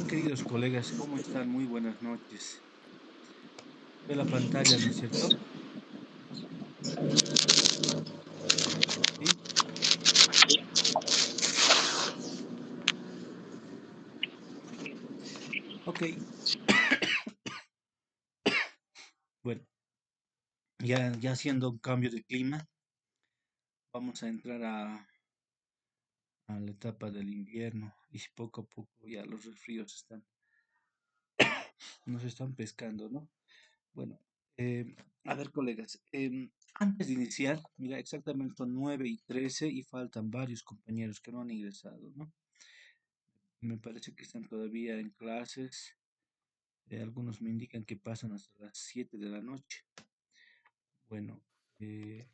Bien, queridos colegas, ¿cómo están? Muy buenas noches. Ve la pantalla, ¿no es cierto? Sí. Ok. Bueno, ya haciendo un cambio de clima, vamos a entrar a la etapa del invierno y poco a poco ya los resfríos nos están pescando, ¿no? Bueno, eh, a ver, colegas, antes de iniciar, mira, exactamente son 9:13 y faltan varios compañeros que no han ingresado, ¿no? Me parece que están todavía en clases. Algunos me indican que pasan hasta las 7 de la noche. Bueno, de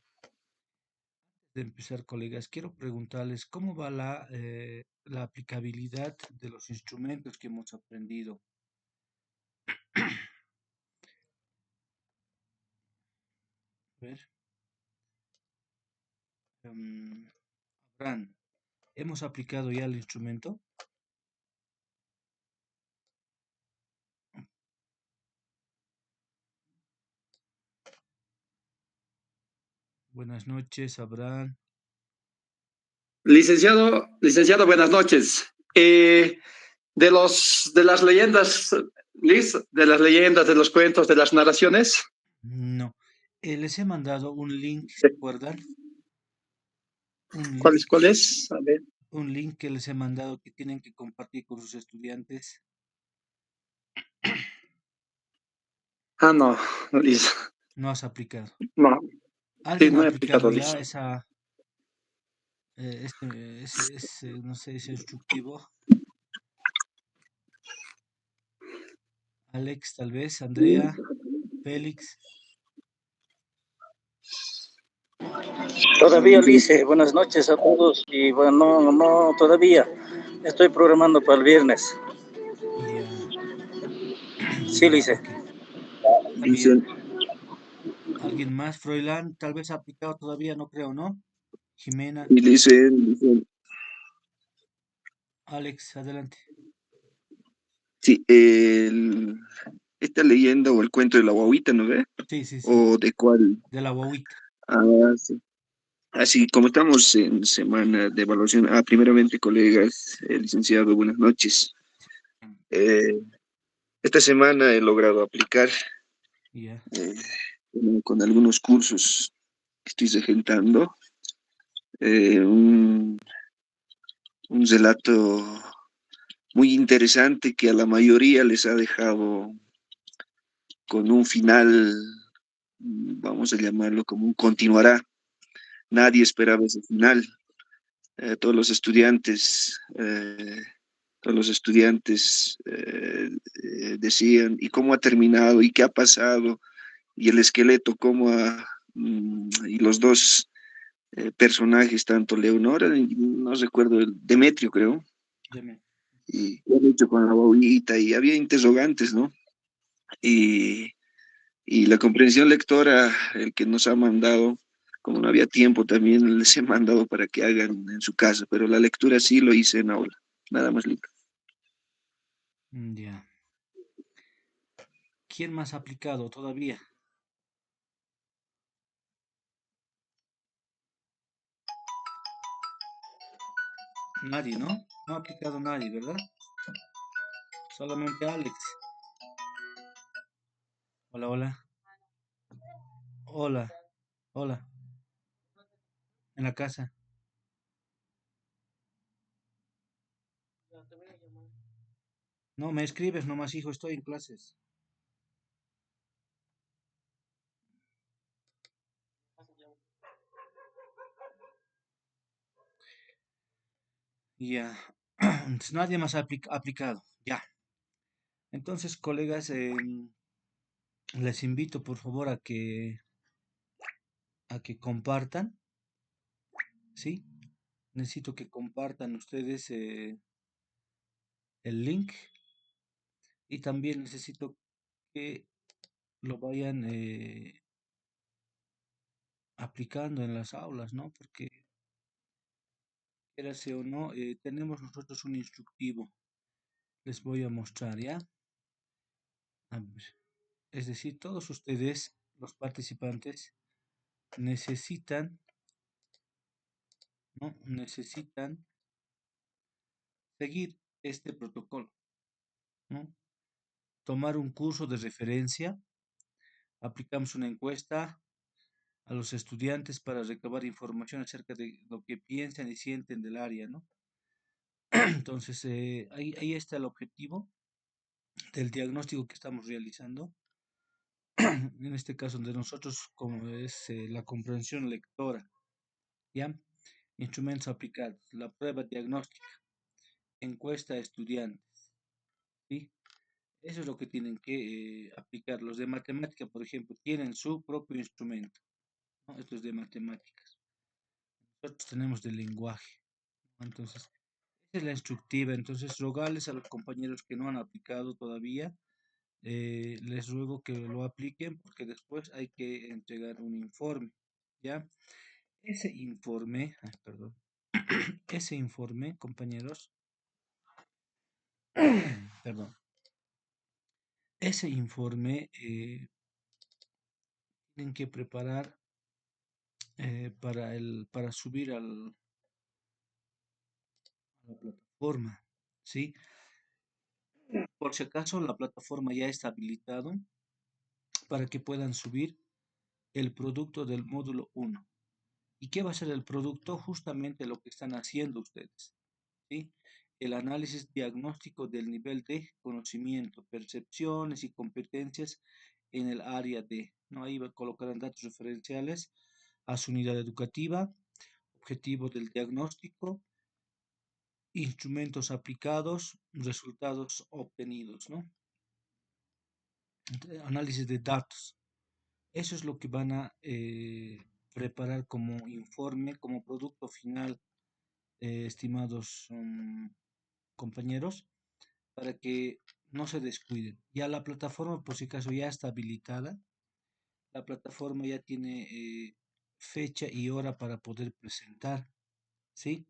empezar, colegas, quiero preguntarles cómo va la aplicabilidad de los instrumentos que hemos aprendido. A ver, em, Fran, ¿hemos aplicado ya el instrumento? Buenas noches, Abraham. Licenciado, buenas noches. De las leyendas, Liz, de las leyendas, de los cuentos, de las narraciones. No, les he mandado un link, ¿se acuerdan? Un ¿Cuál link, es? ¿Cuál es? A ver. un link que les he mandado que tienen que compartir con sus estudiantes. Ah, no, Liz. No has aplicado. No, sí, ¿Alguien ha no he aplicado aplicado, Liz. ya no sé, ese instructivo? Alex, tal vez, Andrea, Félix. Todavía, Lice, buenas noches a todos. Y bueno, no, todavía. Estoy programando para el viernes. Ya, Sí, ya, Lice. ok. Está bien. Dice, ¿Alguien más? Froilán, tal vez ha aplicado todavía, no creo, ¿no? Jimena, y dice, Alex, adelante. sí, esta leyenda o el cuento de la guaguita, ¿no ve? Sí, sí, sí, ¿O de cuál? de la guaguita. Ah, sí. Así como estamos en semana de evaluación, primeramente, colegas, licenciado, buenas noches. Eh, Esta semana he logrado aplicar Ya, eh, con algunos cursos que estoy regentando un relato muy interesante que a la mayoría les ha dejado con un final, vamos a llamarlo como un continuará. Nadie esperaba ese final. Todos los estudiantes, decían, ¿y cómo ha terminado? ¿Y qué ha pasado? Y el esqueleto, y los dos personajes, tanto Leonora, y no recuerdo, Demetrio, creo, deme. y lo han hecho con la bobita, y había interrogantes, ¿no? Y, y la comprensión lectora, el que nos ha mandado, como no había tiempo, también les he mandado para que hagan en su casa, pero la lectura sí lo hice en aula, nada más lindo. Ya. ¿Quién más ha aplicado todavía? Nadie, ¿no? No ha aplicado nadie, ¿verdad? Solamente Alex. Hola, hola. Hola, hola. En la casa. No, me escribes nomás, hijo, estoy en clases. Ya. Entonces, nadie más ha aplicado. Ya. Entonces, colegas, les invito por favor a que compartan, ¿sí? Necesito que compartan ustedes el link y también necesito que lo vayan aplicando en las aulas, ¿no? Porque, quieras o no, tenemos nosotros un instructivo les voy a mostrar, ¿ya? A ver. Es decir, todos ustedes, los participantes, necesitan, ¿no? Necesitan seguir este protocolo, ¿no? Tomar un curso de referencia, aplicamos una encuesta a los estudiantes para recabar información acerca de lo que piensan y sienten del área, ¿no? Entonces, ahí está el objetivo del diagnóstico que estamos realizando. En este caso de nosotros, como es la comprensión lectora, ¿ya? Instrumentos aplicados, la prueba diagnóstica, encuesta a estudiantes, ¿sí? Eso es lo que tienen que aplicar. Los de matemática, por ejemplo, tienen su propio instrumento, ¿no? Esto es de matemáticas. Nosotros tenemos de lenguaje, ¿no? Entonces, esa es la instructiva. Entonces, rogarles a los compañeros que no han aplicado todavía, les ruego que lo apliquen porque después hay que entregar un informe, ¿ya? Ese informe, ay, perdón, ese informe, compañeros, perdón, ese informe tienen que preparar para subir a la plataforma, ¿sí? Por si acaso la plataforma ya está habilitado para que puedan subir el producto del módulo 1. ¿Y qué va a ser el producto? Justamente lo que están haciendo ustedes, ¿sí? El análisis diagnóstico del nivel de conocimiento, percepciones y competencias en el área de, ¿no? Ahí colocarán datos referenciales a su unidad educativa, objetivo del diagnóstico, instrumentos aplicados, resultados obtenidos, ¿no? Análisis de datos. Eso es lo que van a preparar como informe, como producto final, estimados compañeros, para que no se descuiden. Ya la plataforma, por si acaso, ya está habilitada. La plataforma ya tiene fecha y hora para poder presentar, ¿sí?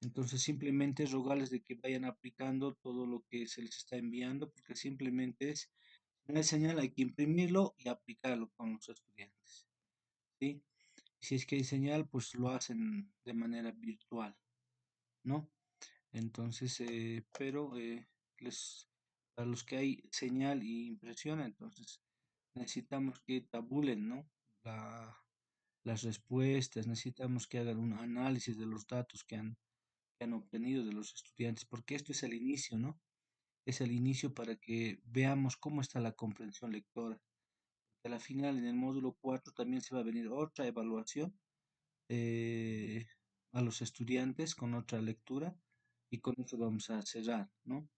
Entonces simplemente rogarles de que vayan aplicando todo lo que se les está enviando, porque simplemente es, en el señal hay que imprimirlo y aplicarlo con los estudiantes, ¿sí? Si es que hay señal, pues lo hacen de manera virtual, ¿no? Entonces, pero para los que hay señal y impresión, entonces necesitamos que tabulen, ¿no? La, las respuestas, necesitamos que hagan un análisis de los datos que han obtenido de los estudiantes, porque esto es el inicio, ¿no? Es el inicio para que veamos cómo está la comprensión lectora. A la final, en el módulo 4 también se va a venir otra evaluación eh, a los estudiantes con otra lectura y con eso vamos a cerrar, ¿no?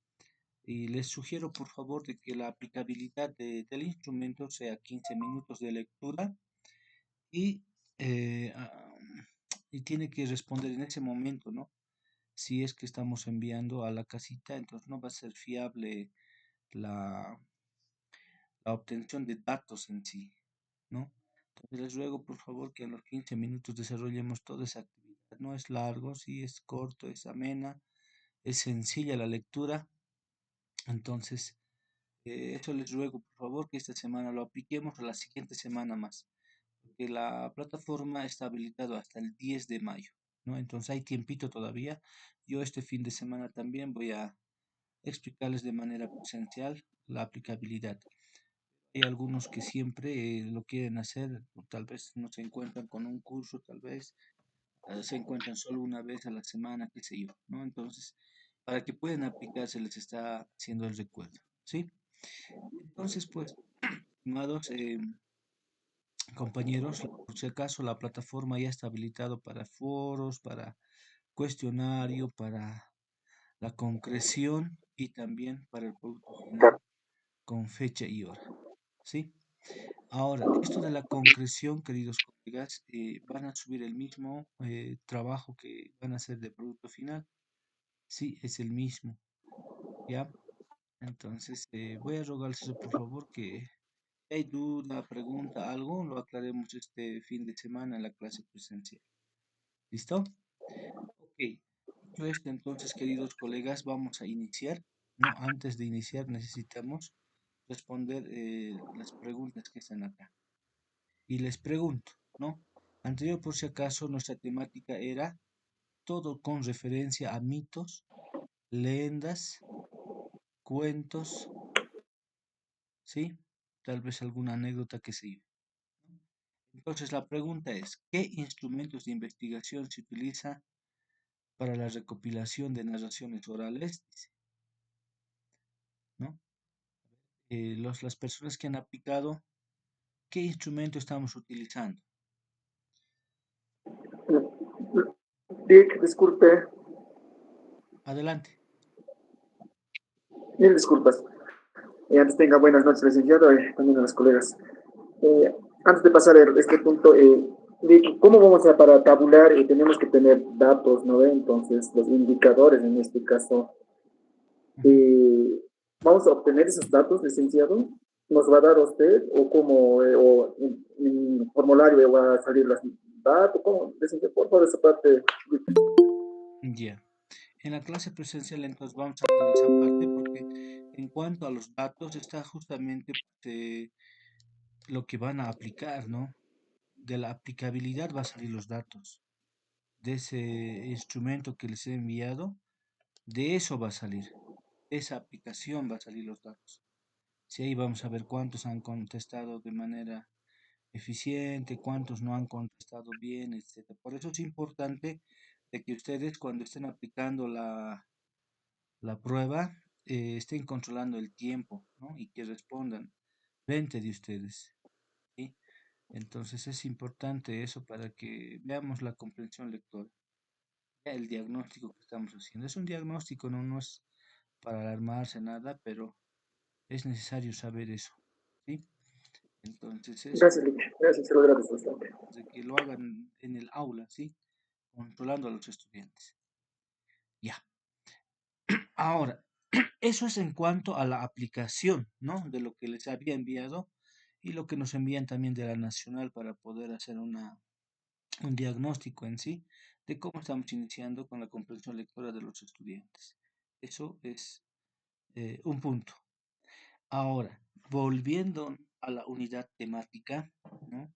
Y les sugiero por favor de que la aplicabilidad del instrumento sea 15 minutos de lectura y, eh, ah, y tiene que responder en ese momento, ¿no? Si es que estamos enviando a la casita, entonces no va a ser fiable la, la obtención de datos en sí, ¿no? Entonces les ruego por favor que en los 15 minutos desarrollemos toda esa actividad. No es largo, sí es corto, es amena, es sencilla la lectura. Entonces, eso les ruego por favor que esta semana lo apliquemos o la siguiente semana más, porque la plataforma está habilitada hasta el 10 de mayo, ¿no? Entonces hay tiempito todavía. Yo este fin de semana también voy a explicarles de manera presencial la aplicabilidad. Hay algunos que siempre lo quieren hacer, o tal vez no se encuentran con un curso, tal vez se encuentran solo una vez a la semana, qué sé yo, ¿no? Entonces, para que puedan aplicar, se les está haciendo el recuerdo, ¿sí? Entonces, pues, estimados compañeros, por si acaso la plataforma ya está habilitado para foros, para cuestionario, para la concreción y también para el producto final con fecha y hora, ¿sí? Ahora, esto de la concreción, queridos colegas, van a subir el mismo trabajo que van a hacer de producto final. Sí, es el mismo, ¿ya? Entonces, voy a rogarles por favor que si hay duda, pregunta, algo, lo aclaremos este fin de semana en la clase presencial. ¿Listo? Ok. Dicho esto, entonces, queridos colegas, vamos a iniciar. ¿no? Antes de iniciar necesitamos responder las preguntas que están acá. Y les pregunto, ¿no? Anterior, por si acaso, nuestra temática era todo con referencia a mitos, leyendas, cuentos, ¿sí? Tal vez alguna anécdota que se yo. Entonces la pregunta es, ¿qué instrumentos de investigación se utiliza para la recopilación de narraciones orales? Dice, ¿no? Las personas que han aplicado, ¿qué instrumento estamos utilizando? Dick, disculpe, Adelante. mil disculpas. Antes tenga buenas noches, licenciado, y también a los colegas. Antes de pasar a este punto, Dick, ¿cómo vamos a para tabular? Tenemos que tener datos, ¿no ve? Entonces, los indicadores en este caso. Ujú. eh, ¿Vamos a obtener esos datos, licenciado? ¿Nos va a dar usted o cómo, o en formulario va a salir los datos? ¿Cómo? Licenciado, por favor, esa parte. Ya. En la clase presencial entonces vamos a tener esa parte porque en cuanto a los datos está justamente lo que van a aplicar, ¿no? De la aplicabilidad va a salir los datos. De ese instrumento que les he enviado, de eso va a salir. De esa aplicación va a salir los datos. Si ahí vamos a ver cuántos han contestado de manera eficiente, cuántos no han contestado bien, etcétera. Por eso es importante de que ustedes cuando estén aplicando la prueba estén controlando el tiempo, ¿no? Y que respondan frente de ustedes, ¿sí? Entonces es importante eso para que veamos la comprensión lectora, ya el diagnóstico que estamos haciendo. Es un diagnóstico, no es para alarmarse nada, pero es necesario saber eso, ¿sí? Entonces es Gracias, Lick. Gracias, se lo agradezco bastante. de que lo hagan en el aula, ¿sí? Controlando a los estudiantes. Ya. Ahora, eso es en cuanto a la aplicación, ¿no? De lo que les había enviado y lo que nos envían también de la nacional para poder hacer un diagnóstico en sí de cómo estamos iniciando con la comprensión lectora de los estudiantes. Eso es un punto. Ahora, volviendo a la unidad temática, ¿no?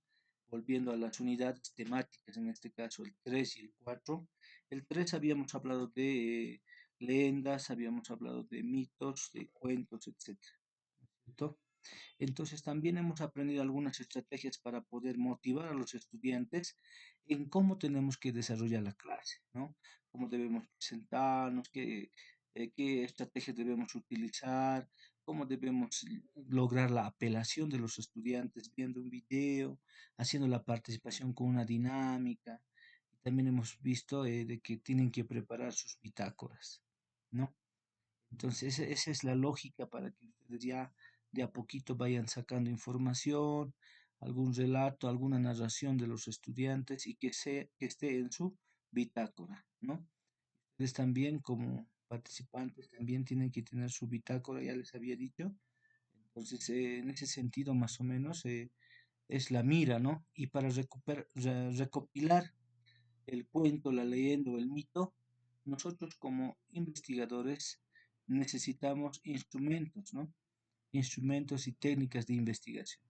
Volviendo a las unidades temáticas, en este caso el 3 y el 4. El 3 habíamos hablado de leyendas, habíamos hablado de mitos, de cuentos, etcétera, ¿cierto? Entonces también hemos aprendido algunas estrategias para poder motivar a los estudiantes en cómo tenemos que desarrollar la clase, ¿no? Cómo debemos presentarnos, qué estrategias debemos utilizar, cómo debemos lograr la apelación de los estudiantes viendo un video, haciendo la participación con una dinámica. También hemos visto de que tienen que preparar sus bitácoras, ¿no? Entonces, esa es la lógica para que ustedes ya de a poquito vayan sacando información, algún relato, alguna narración de los estudiantes y que esté en su bitácora, ¿no? Ustedes también como participantes también tienen que tener su bitácora, ya les había dicho. Entonces, en ese sentido, más o menos, es la mira, ¿no? Y para recopilar el cuento, la leyenda o el mito, nosotros como investigadores necesitamos instrumentos, ¿no? Instrumentos y técnicas de investigación.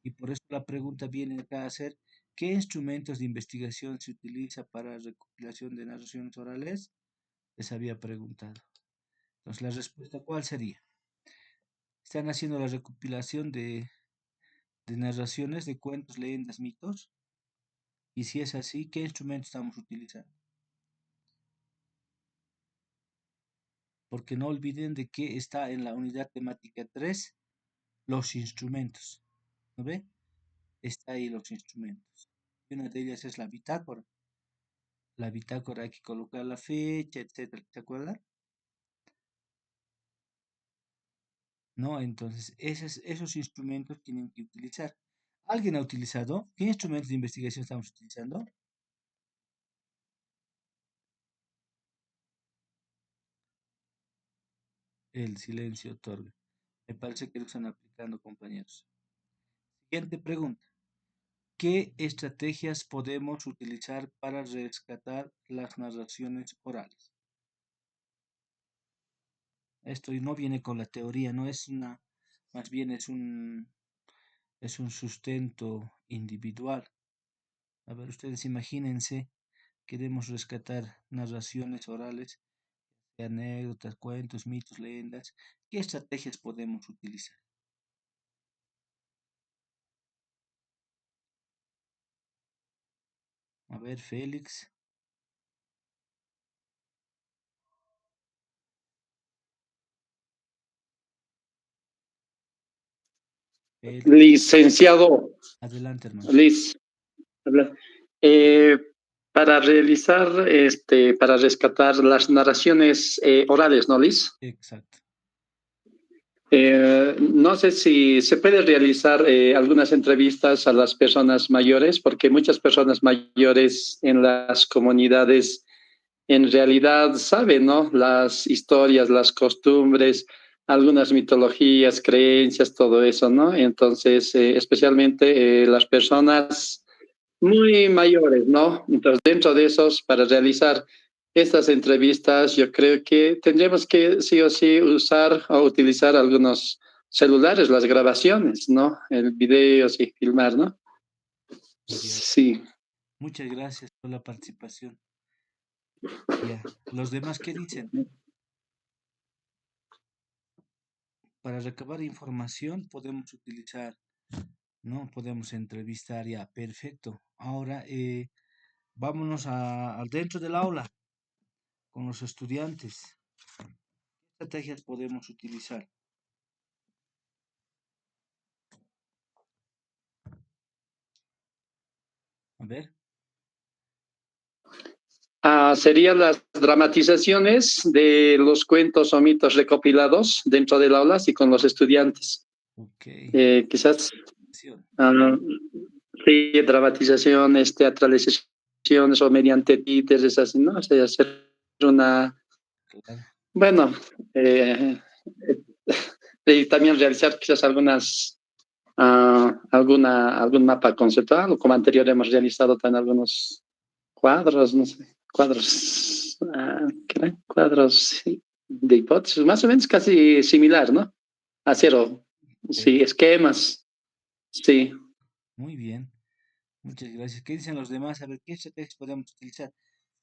Y por eso la pregunta viene acá a ser, ¿qué instrumentos de investigación se utiliza para recopilación de narraciones orales? Les había preguntado. Entonces, la respuesta, ¿cuál sería? ¿Están haciendo la recopilación de narraciones de cuentos, leyendas, mitos? Y si es así, ¿qué instrumento estamos utilizando? Porque no olviden de que está en la unidad temática 3 los instrumentos, ¿no ve? Está ahí los instrumentos. Y una de ellas es la bitácora. La bitácora hay que colocar la fecha, etcétera, ¿se acuerdan? ¿No? Entonces, esos instrumentos tienen que utilizar. ¿Alguien ha utilizado? ¿Qué instrumentos de investigación estamos utilizando? El silencio otorga. Me parece que lo están aplicando, compañeros. Siguiente pregunta. ¿Qué estrategias podemos utilizar para rescatar las narraciones orales? Esto no viene con la teoría, no es una, más bien es un sustento individual. A ver, ustedes imagínense, queremos rescatar narraciones orales, de anécdotas, cuentos, mitos, leyendas. ¿Qué estrategias podemos utilizar? A ver, Félix, Félix, Licenciado adelante, hermano. Liz, habla. Eh, para realizar, para rescatar las narraciones orales, ¿no, Liz? Exacto. No sé si se puede realizar algunas entrevistas a las personas mayores, porque muchas personas mayores en las comunidades en realidad saben, ¿no? Las historias, las costumbres, algunas mitologías, creencias, todo eso, ¿no? Entonces, especialmente las personas muy mayores, ¿no? Entonces, dentro de esos, para realizar estas entrevistas, yo creo que tendríamos que sí o sí usar o utilizar algunos celulares, las grabaciones, ¿no? El video, sí, filmar, ¿no? Ya. Sí. Muchas gracias por la participación. Ya. ¿Los demás qué dicen? Para recabar información podemos utilizar, ¿no? Podemos entrevistar ya. Perfecto. Ahora vámonos al dentro del aula con los estudiantes. ¿Qué estrategias podemos utilizar? A ver. Serían las dramatizaciones de los cuentos o mitos recopilados dentro del aula y con los estudiantes. Ok. Quizás Acción. ah, sí, dramatizaciones, teatralizaciones o mediante títeres, así, ¿no? O sea, hacer una, Claro. bueno, y también realizar quizás algún mapa conceptual, o como anterior hemos realizado también algunos cuadros, no sé, cuadros, ¿qué era? Cuadros sí, de hipótesis, más o menos casi similar, ¿no? A cero, sí, esquemas, sí. Muy bien. Muchas gracias. ¿Qué dicen los demás? A ver, ¿qué estrategias podemos utilizar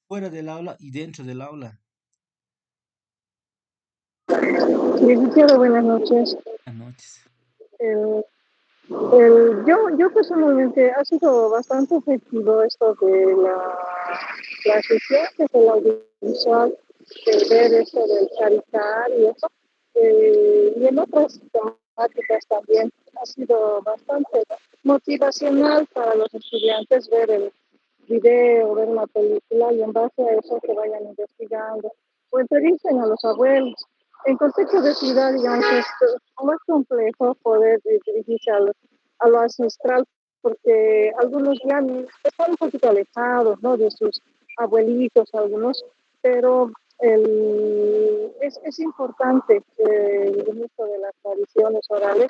fuera del aula y dentro del aula? Licenciado, buenas noches. Buenas noches. Eh, yo personalmente ha sido bastante efectivo esto de la sesión desde el audiovisual, de ver esto del Charitar y eso, y en otras temáticas también ha sido bastante motivacional para los estudiantes ver el video, ver una película y en base a eso que vayan investigando o entrevisten a los abuelos. En contexto de ciudad, digamos, es más complejo poder dirigirse a lo ancestral porque algunos ya están un poquito alejados, ¿no? De sus abuelitos, algunos, pero es importante en esto de las tradiciones orales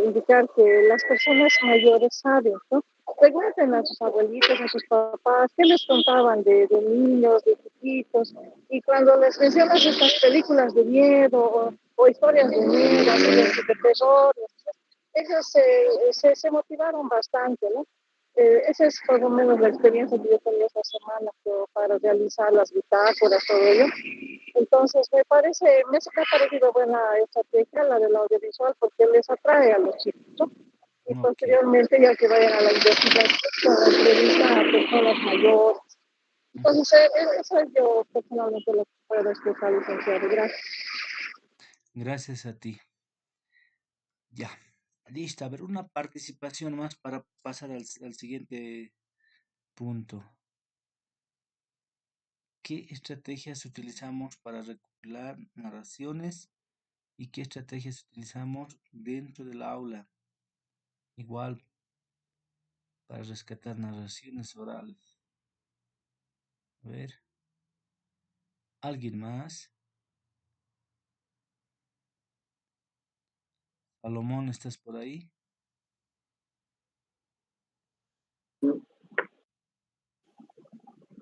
indicar que las personas mayores saben, ¿no? Pregunten a sus abuelitos, a sus papás, qué les contaban de niños, de chiquitos, y cuando les mencionas estas películas de miedo o historias de miedo, de terror, ellos se motivaron bastante, ¿no? Esa es por lo menos la experiencia que yo tenía esta semana para realizar las bitácoras, todo ello. Entonces, me ha parecido buena estrategia la del audiovisual porque les atrae a los chicos, ¿no? Y Ok. posteriormente, ya que vayan a la investigación, la entrevista a personas mayores. Entonces, eso es yo personalmente lo que puedo expresar, licenciado. Gracias. Gracias a ti. Ya. Listo. A ver, una participación más para pasar al siguiente punto. ¿Qué estrategias utilizamos para recopilar narraciones y qué estrategias utilizamos dentro del aula? Igual para rescatar narraciones orales. A ver, ¿alguien más? Salomón, ¿estás por ahí?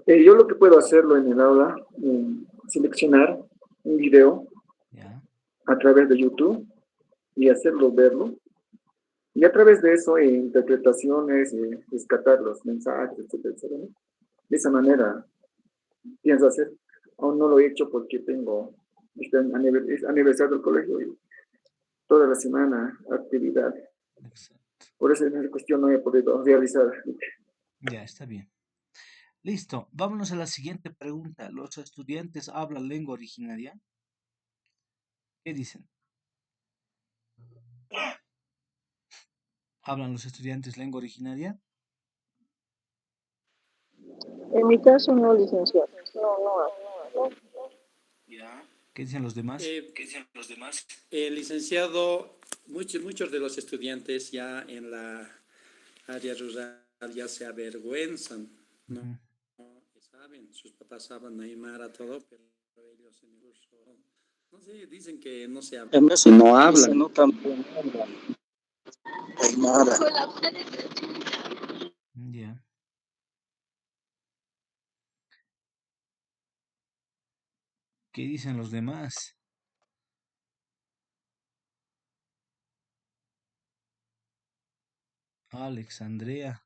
Yo lo que puedo hacerlo en el aula, seleccionar un video a través de YouTube y hacerlo verlo. Y a través de eso, interpretaciones, rescatar los mensajes, etcétera, etcétera, ¿no? De esa manera pienso hacer. Aún no lo he hecho porque tengo es aniversario del colegio y toda la semana actividad. Exacto. Por eso en esa cuestión no he podido realizar. Ya, está bien. Listo. Vámonos a la siguiente pregunta. ¿Los estudiantes hablan lengua originaria? ¿Qué dicen? ¿Hablan los estudiantes lengua originaria? En mi caso no, licenciado. No, no, no. Ya. ¿Qué dicen los demás? Licenciado, muchos de los estudiantes ya en la área rural ya se avergüenzan, ¿no? Ujú. No saben, sus papás hablan aymara, todo, pero ellos en el curso, no sé, dicen que no se hablan. En eso No sí se hablan. nota Aymara. Ya. ¿Qué dicen los demás? Alex, Andrea,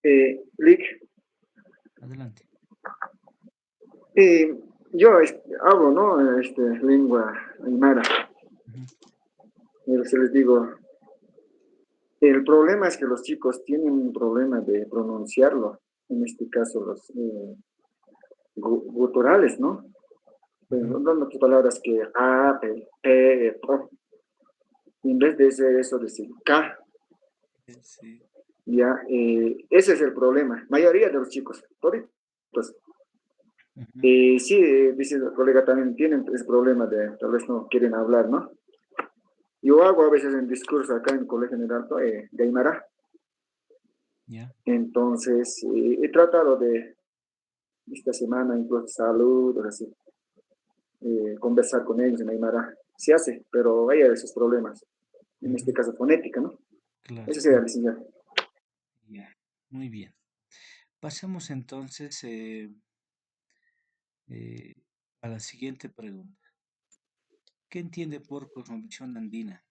Lick, adelante. yo hablo, ¿no? Lengua aymara. Ujú. Se les digo, el problema es que los chicos tienen un problema de pronunciarlo. En este caso, los guturales, ¿no? Ujú. No dan otras palabras que A, P, O. En vez de eso, decir K. Sí. Ya, ese es el problema. Mayoría de los chicos, toditos. Ujú. Sí, dice el colega, también tienen ese problema de tal vez no quieren hablar, ¿no? Yo hago a veces en discurso acá en el Colegio General de Aymara. Ya. Entonces, he tratado de esta semana, incluso saludos, así, conversar con ellos en Aymara. Se hace, pero hay esos problemas. En este Ujú. caso, fonética, ¿no? Claro. Ese sería el licenciado. Ya. Muy bien. Pasemos entonces eh, a la siguiente pregunta. ¿Qué entiende por cosmovisión andina?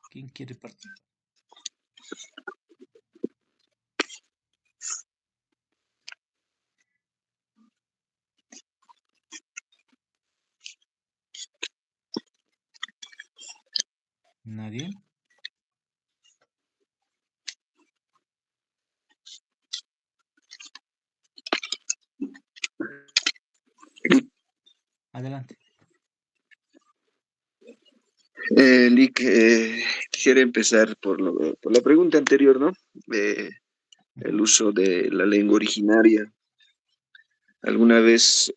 ¿Quién quiere participar? ¿Nadie? Adelante. Lick, quisiera empezar por la pregunta anterior, ¿no? Ujú. El uso de la lengua originaria. Alguna vez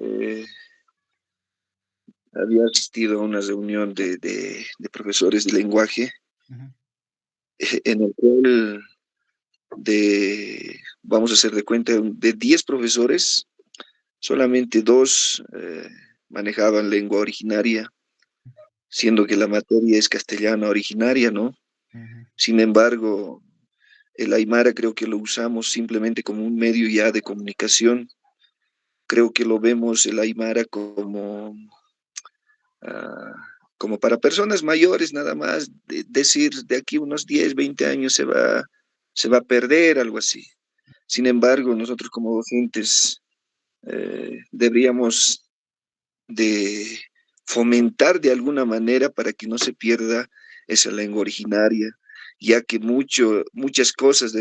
había asistido a una reunión de profesores de lenguaje Ujú. en el cual vamos a hacer de cuenta, de 10 profesores, solamente dos manejaban lengua originaria, siendo que la materia es castellana originaria, ¿no? Ujú. Sin embargo, el Aymara creo que lo usamos simplemente como un medio ya de comunicación. Creo que lo vemos el Aymara como, ah, como para personas mayores nada más, decir de aquí unos 10 20 años se va a perder, algo así. Sin embargo, nosotros como docentes deberíamos de fomentar de alguna manera para que no se pierda esa lengua originaria, ya que muchas cosas,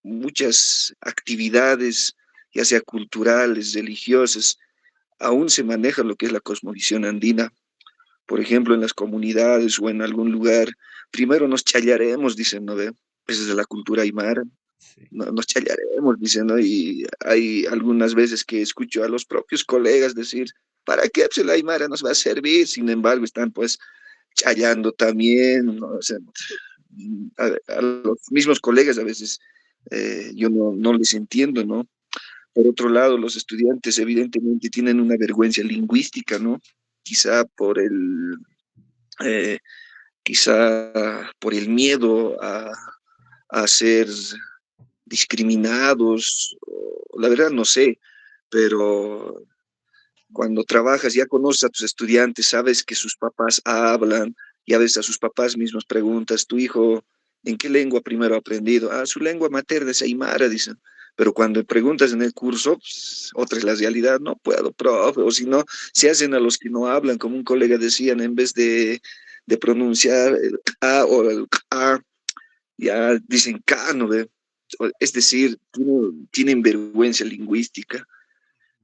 muchas actividades, ya sea culturales, religiosas, aún se maneja lo que es la cosmovisión andina. Por ejemplo, en las comunidades o en algún lugar, primero nos challaremos, dicen, ¿no ve? Esa es de la cultura aymara, Sí. nos challaremos, dicen, ¿no? Y hay algunas veces que escucho a los propios colegas decir, ¿para qué pues, el aymara nos va a servir? Sin embargo, están pues challando también, ¿no? O sea, a los mismos colegas a veces yo no les entiendo, ¿no? Por otro lado, los estudiantes evidentemente tienen una vergüenza lingüística, ¿no? Quizá por eh, quizá por el miedo a ser discriminados la verdad no sé, pero cuando trabajas ya conoces a tus estudiantes, sabes que sus papás hablan, y a veces a sus papás mismos preguntas, tu hijo, ¿en qué lengua primero ha aprendido? Ah, su lengua materna es Aymara, dicen. Pero cuando preguntas en el curso, pues, otra es la realidad, no puedo, profe, o si no, se hacen a los que no hablan, como un colega decían, en vez de pronunciar el A o el A, ya dicen K, ¿no ve? Es decir, tienen vergüenza lingüística.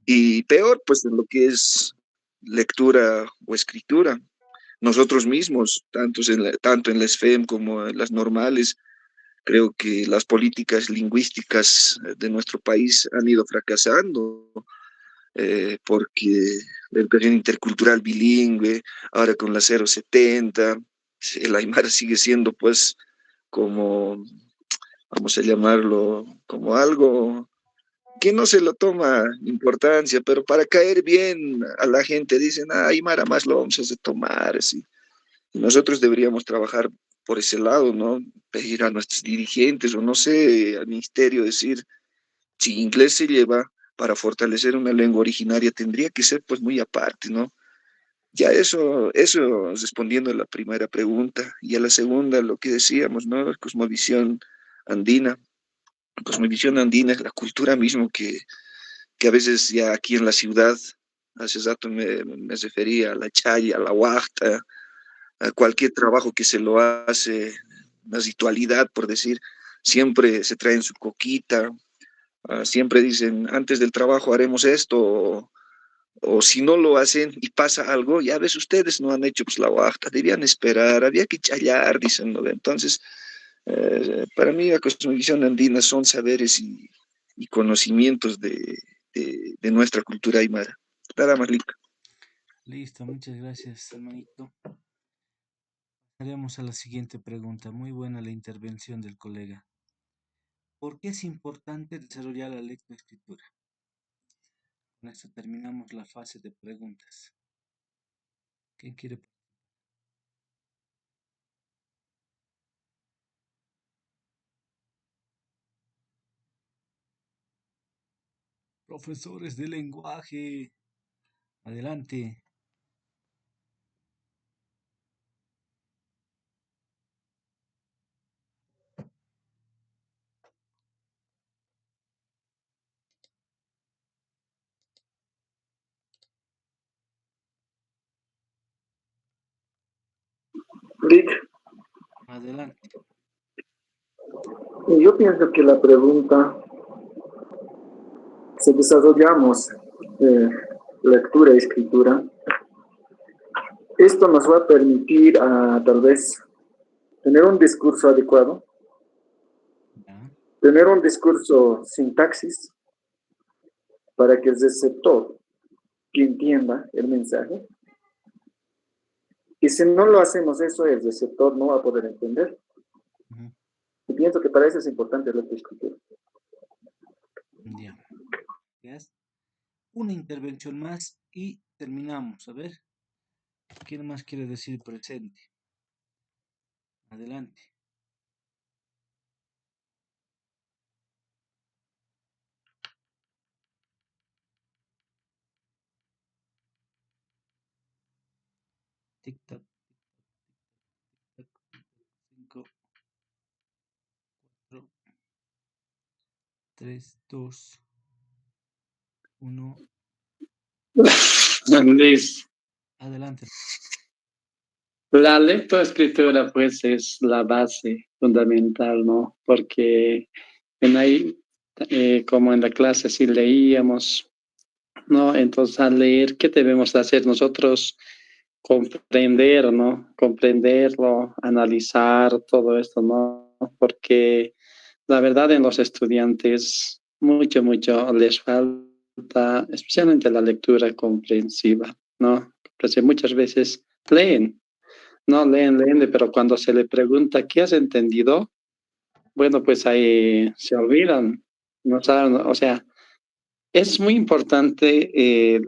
Y peor, pues en lo que es lectura o escritura. Nosotros mismos, tanto en la SFEM como en las normales, creo que las políticas lingüísticas de nuestro país han ido fracasando, porque la educación intercultural bilingüe, ahora con la 070, el Aymara sigue siendo pues como, vamos a llamarlo, como algo que no se lo toma importancia, pero para caer bien a la gente dicen, ay, Mara, más lo vamos a tomar, así. Y nosotros deberíamos trabajar por ese lado, ¿no? Pedir a nuestros dirigentes o no sé, al ministerio decir, si inglés se lleva para fortalecer una lengua originaria, tendría que ser pues muy aparte, ¿no? Ya eso respondiendo a la primera pregunta. Y a la segunda, lo que decíamos, ¿no? Cosmovisión andina. Cosmovisión andina es la cultura mismo que a veces ya aquí en la ciudad, hace rato me refería a la chaya, a la huachta, a cualquier trabajo que se lo hace, una ritualidad, por decir, siempre se traen su coquita, siempre dicen, antes del trabajo haremos esto, o si no lo hacen y pasa algo, ya ves, ustedes no han hecho pues la huachta, debían esperar, había que chayar, dicen, ¿no? Entonces, para mí la cosmovisión andina son saberes y conocimientos de nuestra cultura aymara. Nada más, Lica. Listo, muchas gracias, hermanito. Haremos a la siguiente pregunta. Muy buena la intervención del colega. ¿Por qué es importante desarrollar la lectoescritura? Con esto terminamos la fase de preguntas. ¿Quién quiere? Profesores de lenguaje. Adelante. Rick, Adelante. yo pienso que la pregunta, si desarrollamos lectura y escritura, esto nos va a permitir tal vez tener un discurso adecuado, Ya. tener un discurso sintaxis para que el receptor que entienda el mensaje. Y si no lo hacemos eso, el receptor no va a poder entender. Ujú. Y pienso que para eso es importante la escritura. Ya. ¿Ves? Una intervención más y terminamos. A ver, ¿quién más quiere decir presente? Adelante. Tic tac, tic tac, 5, 4, 3, 2, 1. Listo. Adelante. La lectoescritura, pues, es la base fundamental, ¿no? Porque en ahí, como en la clase, sí leíamos, ¿no? Entonces, al leer, ¿qué debemos hacer nosotros? Comprender, ¿no? Comprenderlo, analizar todo esto, ¿no? Porque la verdad en los estudiantes mucho les falta, especialmente la lectura comprensiva, ¿no? Porque muchas veces leen, no leen, pero cuando se le pregunta ¿qué has entendido? Bueno, pues ahí se olvidan, no saben, o sea, es muy importante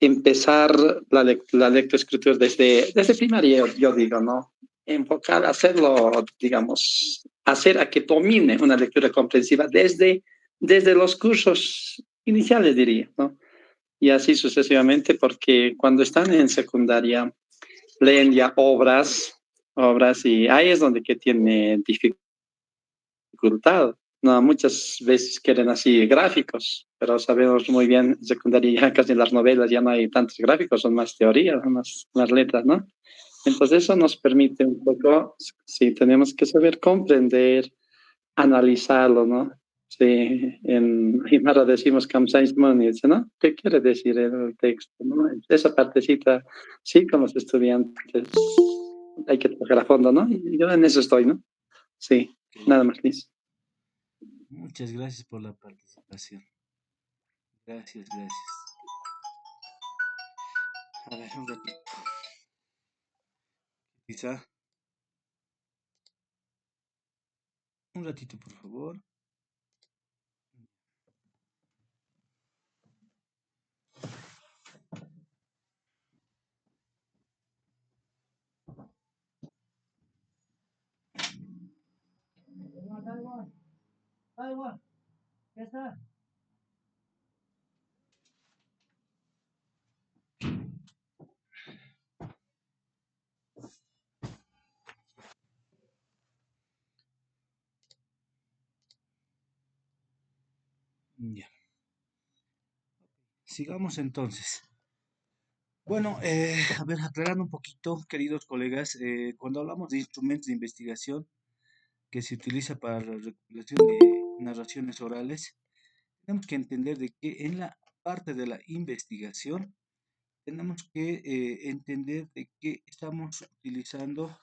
empezar la lectoescritura desde primaria, yo digo, ¿no? Enfocar, hacerlo, digamos, hacer a que domine una lectura comprensiva desde desde los cursos iniciales, diría, ¿no? Y así sucesivamente, porque cuando están en secundaria leen ya obras, y ahí es donde que tiene dificultad. No, muchas veces quieren así gráficos, pero sabemos muy bien, en secundaria ya casi en las novelas ya no hay tantos gráficos, son más teorías, más letras, ¿no? Entonces eso nos permite un poco, sí, tenemos que saber comprender, analizarlo, ¿no? Sí, en Aymara decimos Kamsaismonides, ¿no? ¿Qué quiere decir el texto, no? Esa partecita, sí, como los estudiantes, hay que tocar a fondo, ¿no? Y yo en eso estoy, ¿no? Sí, Ok. nada más, Liz. Muchas gracias por la participación. Gracias, gracias. A ver, un ratito. Quizá, un ratito, por favor. Ya. Sigamos entonces. Bueno, a ver, aclarando un poquito, queridos colegas, cuando hablamos de instrumentos de investigación que se utiliza para la recopilación de narraciones orales, tenemos que entender de que en la parte de la investigación tenemos que entender de que estamos utilizando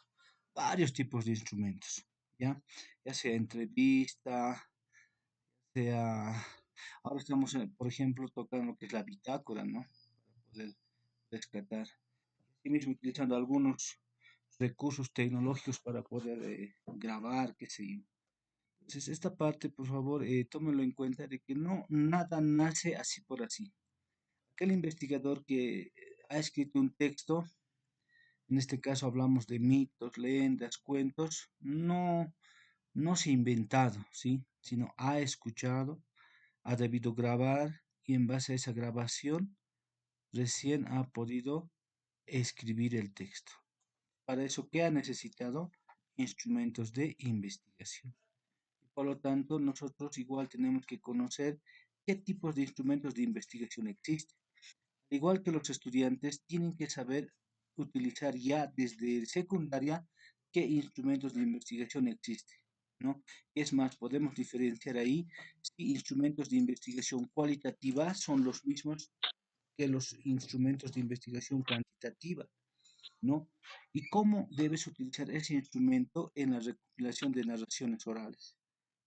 varios tipos de instrumentos, ¿ya? Ya sea entrevista, sea... Ahora estamos, por ejemplo, tocando lo que es la bitácora, ¿no? Para poder rescatar. Y mismo utilizando algunos recursos tecnológicos para poder grabar, qué sé yo. Entonces, esta parte, por favor, tómenlo en cuenta de que no, nada nace así por así. Aquel investigador que ha escrito un texto, en este caso hablamos de mitos, leyendas, cuentos, no se ha inventado, ¿sí? Sino ha escuchado, ha debido grabar y en base a esa grabación recién ha podido escribir el texto. Para eso, ¿qué ha necesitado? Instrumentos de investigación. Por lo tanto, nosotros igual tenemos que conocer qué tipos de instrumentos de investigación existen. Igual que los estudiantes tienen que saber utilizar ya desde secundaria qué instrumentos de investigación existen, ¿no? Es más, podemos diferenciar ahí si instrumentos de investigación cualitativa son los mismos que los instrumentos de investigación cuantitativa, ¿no? Y cómo debes utilizar ese instrumento en la recopilación de narraciones orales,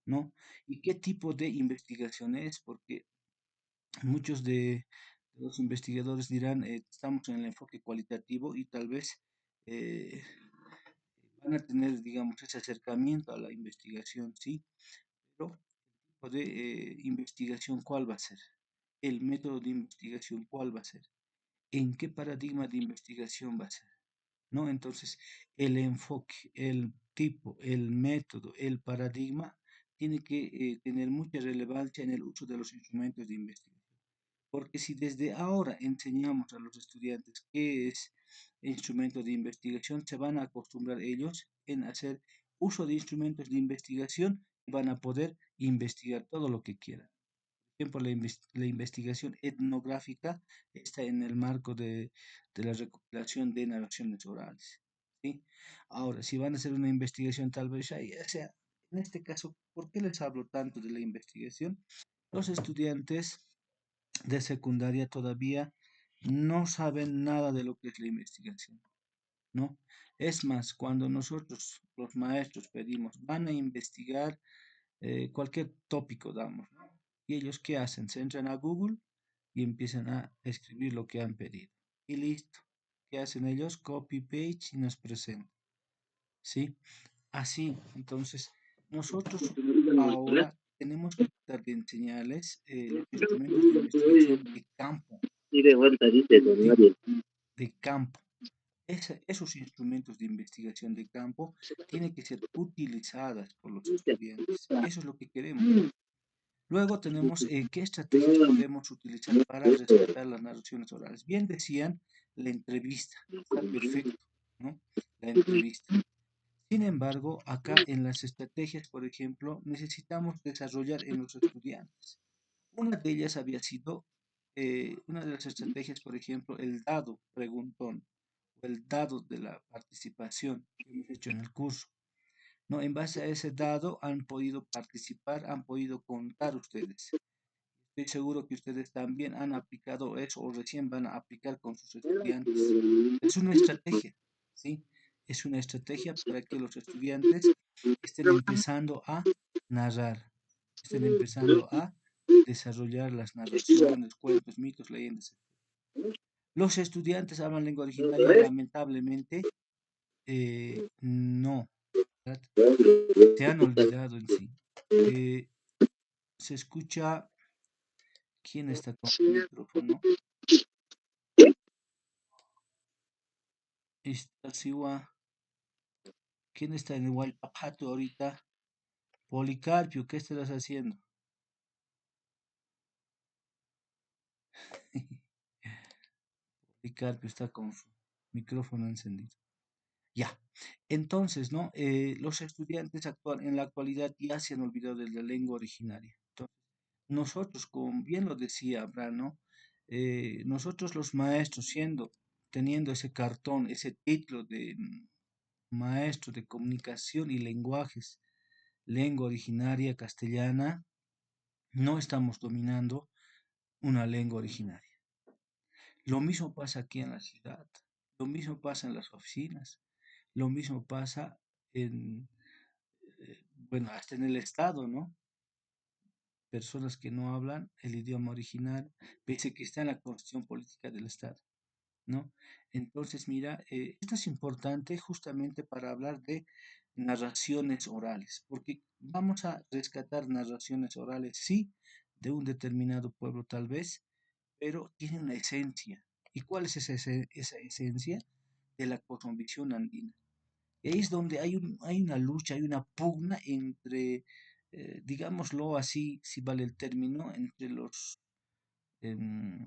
¿no? Y qué tipo de investigación es, porque muchos de los investigadores dirán, estamos en el enfoque cualitativo y tal vez eh, van a tener, digamos, ese acercamiento a la investigación, sí, pero el tipo de investigación, ¿cuál va a ser? El método de investigación, ¿cuál va a ser? ¿En qué paradigma de investigación va a ser? ¿No? Entonces, el enfoque, el tipo, el método, el paradigma tiene que tener mucha relevancia en el uso de los instrumentos de investigación. Porque si desde ahora enseñamos a los estudiantes qué es instrumento de investigación, se van a acostumbrar ellos en hacer uso de instrumentos de investigación y van a poder investigar todo lo que quieran. Por ejemplo, la investigación etnográfica está en el marco de la recopilación de narraciones orales, ¿sí? Ahora, si van a hacer una investigación, tal vez, o sea, en este caso, ¿por qué les hablo tanto de la investigación? Los estudiantes de secundaria todavía no saben nada de lo que es la investigación, ¿no? Es más, cuando nosotros, los maestros, pedimos, van a investigar cualquier tópico, damos, ¿no? ¿Y ellos qué hacen? Se entran a Google y empiezan a escribir lo que han pedido. Y listo. ¿Qué hacen ellos? Copy, paste y nos presentan, ¿sí? Así, entonces, nosotros ahora tenemos que tratar de enseñarles los instrumentos de investigación de campo, Y de vuelta dice don ¿sí? Gabriel. De campo. Esos instrumentos de investigación de campo tienen que ser utilizadas por los estudiantes. Eso es lo que queremos. Luego tenemos qué estrategias podemos utilizar para rescatar las narraciones orales. Bien decían, la entrevista, está perfecto, ¿no? La entrevista. Sin embargo, acá en las estrategias, por ejemplo, necesitamos desarrollar en los estudiantes. Una de ellas había sido, una de las estrategias, por ejemplo, el dado preguntón o el dado de la participación que hemos hecho en el curso. ¿No? En base a ese dado han podido participar, han podido contar ustedes. Estoy seguro que ustedes también han aplicado eso o recién van a aplicar con sus estudiantes. Es una estrategia, ¿sí? Es una estrategia para que los estudiantes estén empezando a narrar, estén empezando a desarrollar las narraciones, cuentos, mitos, leyendas. Los estudiantes hablan lengua originaria, lamentablemente, no, ¿verdad? Se han olvidado en sí. Se escucha, ¿quién está con el micrófono? Está Siwa. ¿Quién está en el Huaypapato ahorita? Policarpio, ¿qué estás haciendo? Policarpio está con su micrófono encendido. Ya. Entonces, ¿no? Los estudiantes actual, en la actualidad ya se han olvidado de la lengua originaria. Entonces, nosotros, como bien lo decía Abraham, ¿no? Nosotros los maestros, teniendo ese cartón, ese título de maestro de comunicación y lenguajes, lengua originaria castellana, no estamos dominando una lengua originaria. Lo mismo pasa aquí en la ciudad, lo mismo pasa en las oficinas, lo mismo pasa en, bueno, hasta en el Estado, ¿no? Personas que no hablan el idioma original, pese que está en la constitución política del Estado, ¿no? Entonces, mira, esto es importante justamente para hablar de narraciones orales, porque vamos a rescatar narraciones orales, sí, de un determinado pueblo tal vez, pero tiene una esencia. ¿Y cuál es esa esencia? De la cosmovisión andina. Y ahí es donde hay una lucha, hay una pugna entre, digámoslo así, si vale el término, entre los em,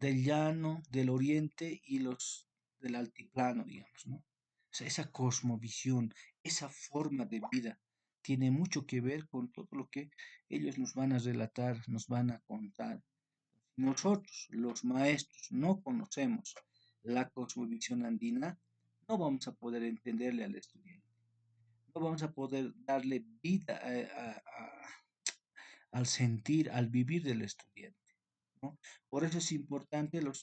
del llano, del oriente y los del altiplano, digamos, ¿no? O sea, esa cosmovisión, esa forma de vida, tiene mucho que ver con todo lo que ellos nos van a relatar, nos van a contar. Nosotros, los maestros, no conocemos la cosmovisión andina, no vamos a poder entenderle al estudiante, no vamos a poder darle vida al sentir, al vivir del estudiante, ¿no? Por eso es importante los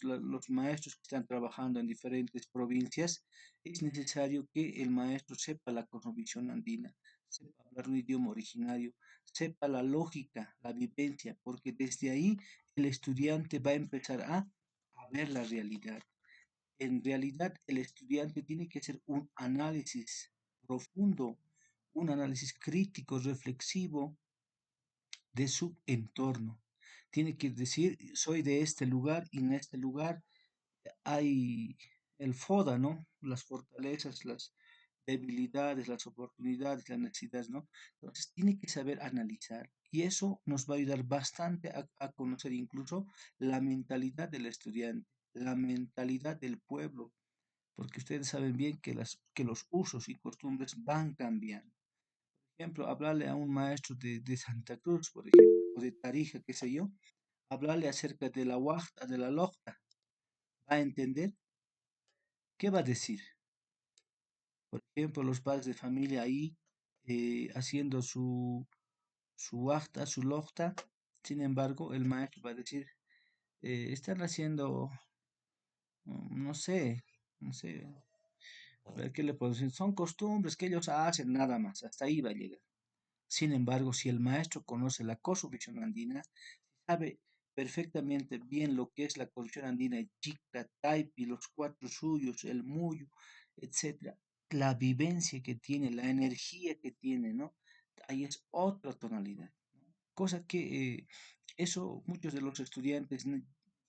maestros que están trabajando en diferentes provincias, es necesario que el maestro sepa la cosmovisión andina, sepa hablar un idioma originario, sepa la lógica, la vivencia, porque desde ahí el estudiante va a empezar a ver la realidad. En realidad, el estudiante tiene que hacer un análisis profundo, un análisis crítico, reflexivo de su entorno. Tiene que decir, soy de este lugar y en este lugar hay el FODA, ¿no? Las fortalezas, las debilidades, las oportunidades, las necesidades, ¿no? Entonces, tiene que saber analizar y eso nos va a ayudar bastante a conocer incluso la mentalidad del estudiante, la mentalidad del pueblo, porque ustedes saben bien que los usos y costumbres van cambiando. Por ejemplo, hablarle a un maestro de Santa Cruz, por ejemplo, o de Tarija, qué sé yo, hablarle acerca de la huachta, de la locta, ¿va a entender? ¿Qué va a decir? Por ejemplo, los padres de familia ahí haciendo su huachta, su locta, sin embargo, el maestro va a decir, están haciendo, no sé, no sé, a ver qué le puedo decir, son costumbres que ellos hacen nada más, hasta ahí va a llegar. Sin embargo, si el maestro conoce la cosmovisión andina, sabe perfectamente bien lo que es la cosmovisión andina, el Chicta, Taipi, los cuatro suyos, el Muyo, etcétera, la vivencia que tiene, la energía que tiene, ¿no? Ahí es otra tonalidad, ¿no? Cosa que eso muchos de los estudiantes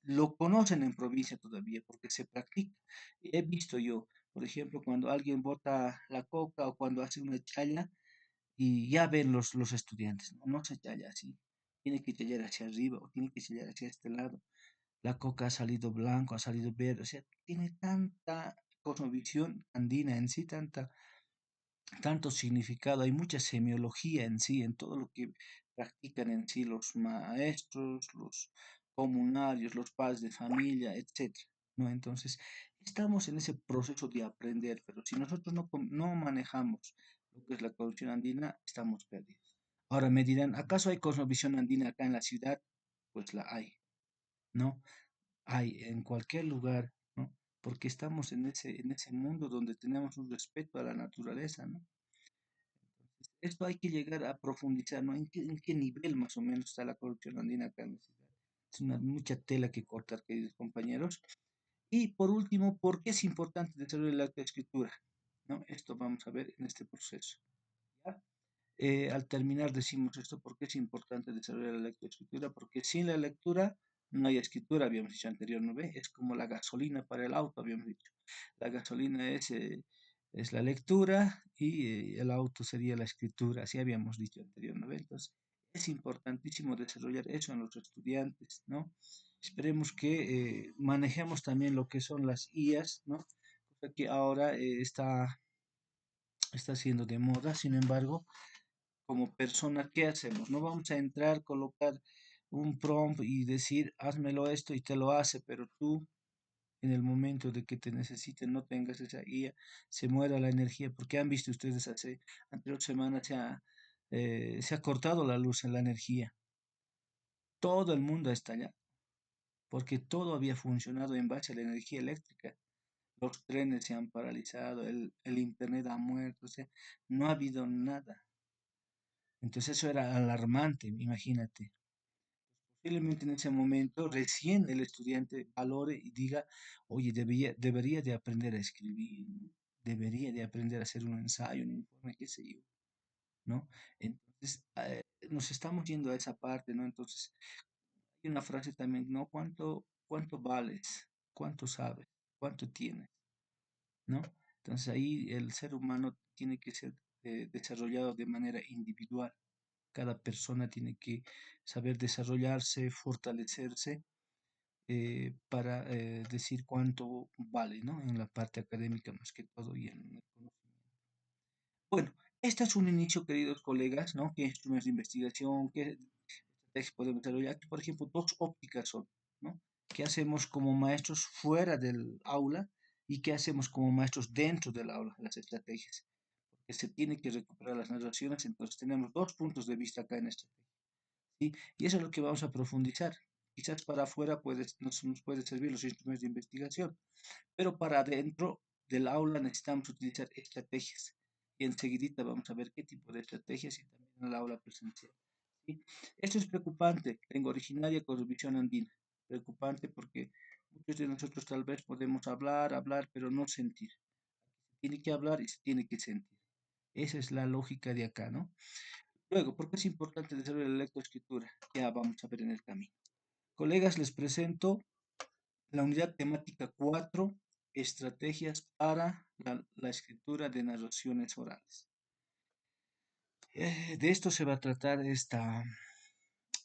lo conocen en provincia todavía porque se practica. He visto yo, por ejemplo, cuando alguien bota la coca o cuando hace una challa, y ya ven los estudiantes, ¿no? No se talla así, tiene que tallar hacia arriba o tiene que tallar hacia este lado. La coca ha salido blanco, ha salido verde, o sea, tiene tanta cosmovisión andina en sí, tanto significado, hay mucha semiología en sí, en todo lo que practican en sí los maestros, los comunarios, los padres de familia, etcétera, ¿no? Entonces, estamos en ese proceso de aprender, pero si nosotros no manejamos lo que es la cosmovisión andina, estamos perdidos. Ahora me dirán, ¿acaso hay cosmovisión andina acá en la ciudad? Pues la hay, ¿no? Hay en cualquier lugar, ¿no? Porque estamos en ese mundo donde tenemos un respeto a la naturaleza, ¿no? Esto hay que llegar a profundizar, ¿no? En qué nivel más o menos está la corrupción andina acá en la ciudad? Es una mucha tela que cortar, queridos compañeros. Y por último, ¿por qué es importante desarrollar la escritura? ¿No? Esto vamos a ver en este proceso. ¿Ya? Al terminar decimos esto, ¿por qué es importante desarrollar la lectoescritura? Porque sin la lectura no hay escritura, habíamos dicho anterior, ¿no ve? Es como la gasolina para el auto, habíamos dicho. La gasolina es la lectura y el auto sería la escritura, así habíamos dicho anterior, ¿no ve? Entonces, es importantísimo desarrollar eso en los estudiantes, ¿no? Esperemos que manejemos también lo que son las IAs, ¿no? Cosa que ahora está siendo de moda, sin embargo, como persona, ¿qué hacemos? No vamos a entrar, colocar un prompt y decir, házmelo esto y te lo hace, pero tú en el momento de que te necesiten no tengas esa guía, se muera la energía, porque han visto ustedes hace anterior semana se ha cortado la luz en la energía. Todo el mundo está allá, porque todo había funcionado en base a la energía eléctrica. Los trenes se han paralizado, el internet ha muerto, o sea, no ha habido nada. Entonces eso era alarmante, imagínate. Posiblemente en ese momento recién el estudiante valore y diga, oye, debería de aprender a escribir, ¿no? Debería de aprender a hacer un ensayo, un informe, qué sé yo, ¿no? Entonces, nos estamos yendo a esa parte, ¿no? Entonces, hay una frase también, ¿no? ¿Cuánto vales? ¿Cuánto sabes? ¿Cuánto tienes? ¿No? Entonces ahí el ser humano tiene que ser desarrollado de manera individual. Cada persona tiene que saber desarrollarse, fortalecerse para decir cuánto vale, ¿no? En la parte académica más que todo y en el conocimiento. Bueno, este es un inicio, queridos colegas, ¿no? ¿Qué instrumentos de investigación, qué estrategias podemos desarrollar? Por ejemplo, dos ópticas son, ¿no? ¿Qué hacemos como maestros fuera del aula y qué hacemos como maestros dentro del aula, las estrategias? Porque se tiene que recuperar las narraciones, entonces tenemos dos puntos de vista acá en esto. ¿Sí? Y eso es lo que vamos a profundizar. Quizás para afuera nos puede servir los instrumentos de investigación, pero para adentro del aula necesitamos utilizar estrategias. Y enseguidita vamos a ver qué tipo de estrategias y también en el aula presencial. ¿Sí? Esto es preocupante, lengua originaria con visión andina. Preocupante porque muchos de nosotros tal vez podemos hablar, pero no sentir. Se tiene que hablar y se tiene que sentir. Esa es la lógica de acá, ¿no? Luego, ¿por qué es importante desarrollar la lectoescritura? Ya vamos a ver en el camino. Colegas, les presento la unidad temática 4, estrategias para la escritura de narraciones orales. De esto se va a tratar esta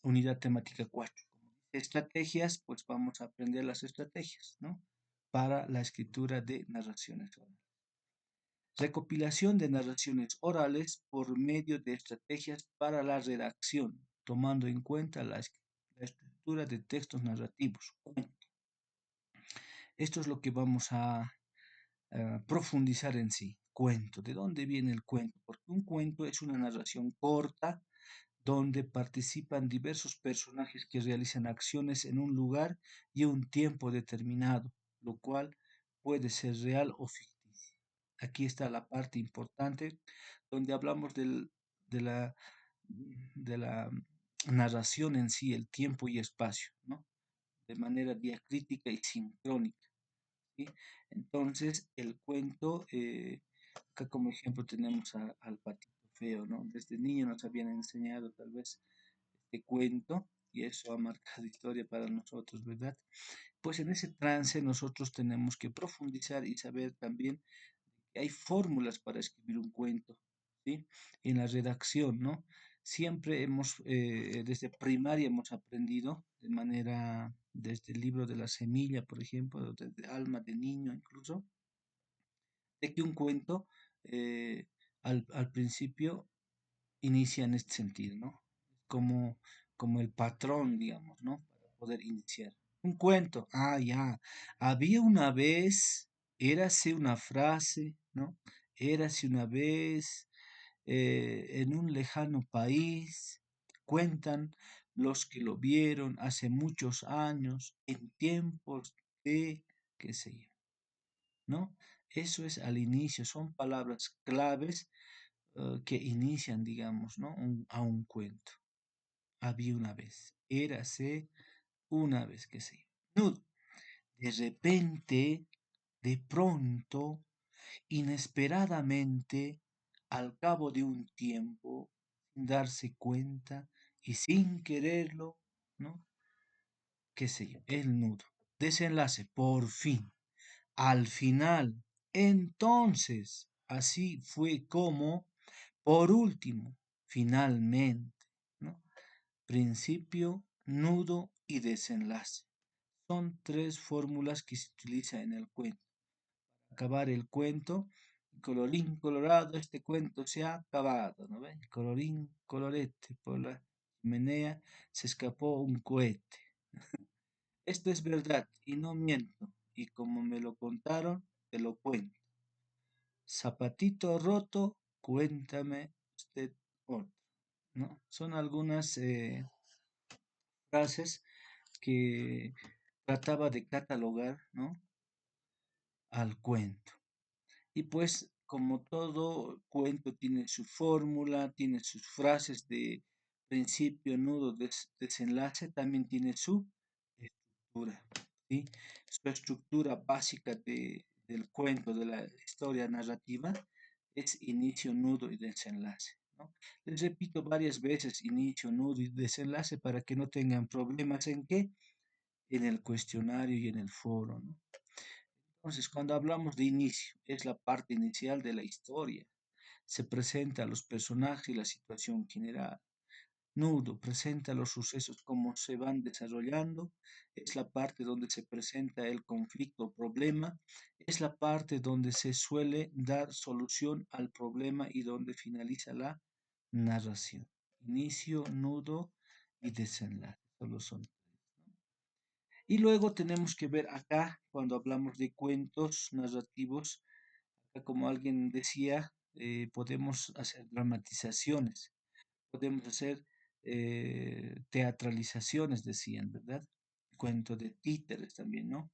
unidad temática 4. Estrategias, pues vamos a aprender las estrategias, ¿no? Para la escritura de narraciones orales. Recopilación de narraciones orales por medio de estrategias para la redacción, tomando en cuenta la estructura de textos narrativos. Esto es lo que vamos a profundizar en sí. Cuento. ¿De dónde viene el cuento? Porque un cuento es una narración corta donde participan diversos personajes que realizan acciones en un lugar y un tiempo determinado, lo cual puede ser real o ficticio. Aquí está la parte importante donde hablamos de la narración en sí, el tiempo y espacio, ¿no? De manera diacrítica y sincrónica. ¿Sí? Entonces, el cuento, acá como ejemplo tenemos al patito feo, ¿no? Desde niño nos habían enseñado tal vez este cuento y eso ha marcado historia para nosotros, ¿verdad? Pues en ese trance nosotros tenemos que profundizar y saber también que hay fórmulas para escribir un cuento, ¿sí? En la redacción, ¿no? Siempre desde primaria hemos aprendido de manera, desde el libro de la semilla, por ejemplo, desde Alma de niño incluso, de que un cuento eh, al principio inicia en este sentido, ¿no? Como, como el patrón, digamos, ¿no? Para poder iniciar. Un cuento, ya. Había una vez, érase una frase, ¿no? Érase una vez en un lejano país, cuentan los que lo vieron hace muchos años, en tiempos de, qué sé yo, ¿no? Eso es al inicio, son palabras claves que inician, digamos, ¿no? A un cuento. Había una vez, érase una vez, qué sé yo. Nudo. De repente, de pronto, inesperadamente, al cabo de un tiempo, sin darse cuenta y sin quererlo, ¿no? Qué sé yo, el nudo. Desenlace, por fin, al final. Entonces, así fue como, por último, finalmente, ¿no? Principio, nudo y desenlace. Son tres fórmulas que se utilizan en el cuento. Acabar el cuento, colorín colorado, este cuento se ha acabado, ¿no ven? Colorín colorete, por la chimenea se escapó un cohete. Esto es verdad y no miento, y como me lo contaron, te lo cuento. Zapatito roto, cuéntame usted otro, ¿no? Son algunas frases que trataba de catalogar, ¿no? Al cuento. Y pues, como todo cuento tiene su fórmula, tiene sus frases de principio, nudo, desenlace, también tiene su estructura, ¿sí? Su estructura básica del cuento, de la historia narrativa, es inicio, nudo y desenlace, ¿no? Les repito varias veces inicio, nudo y desenlace para que no tengan problemas en qué, en el cuestionario y en el foro, ¿no? Entonces, cuando hablamos de inicio, es la parte inicial de la historia. Se presenta a los personajes y la situación general. Nudo presenta los sucesos como se van desarrollando. Es la parte donde se presenta el conflicto o problema. Es la parte donde se suele dar solución al problema y donde finaliza la narración. Inicio, nudo y desenlace. Solo son tres, ¿no? Y luego tenemos que ver acá, cuando hablamos de cuentos narrativos, acá como alguien decía, podemos hacer dramatizaciones, podemos hacer teatralizaciones, decían, ¿verdad? Cuento de títeres también, ¿no?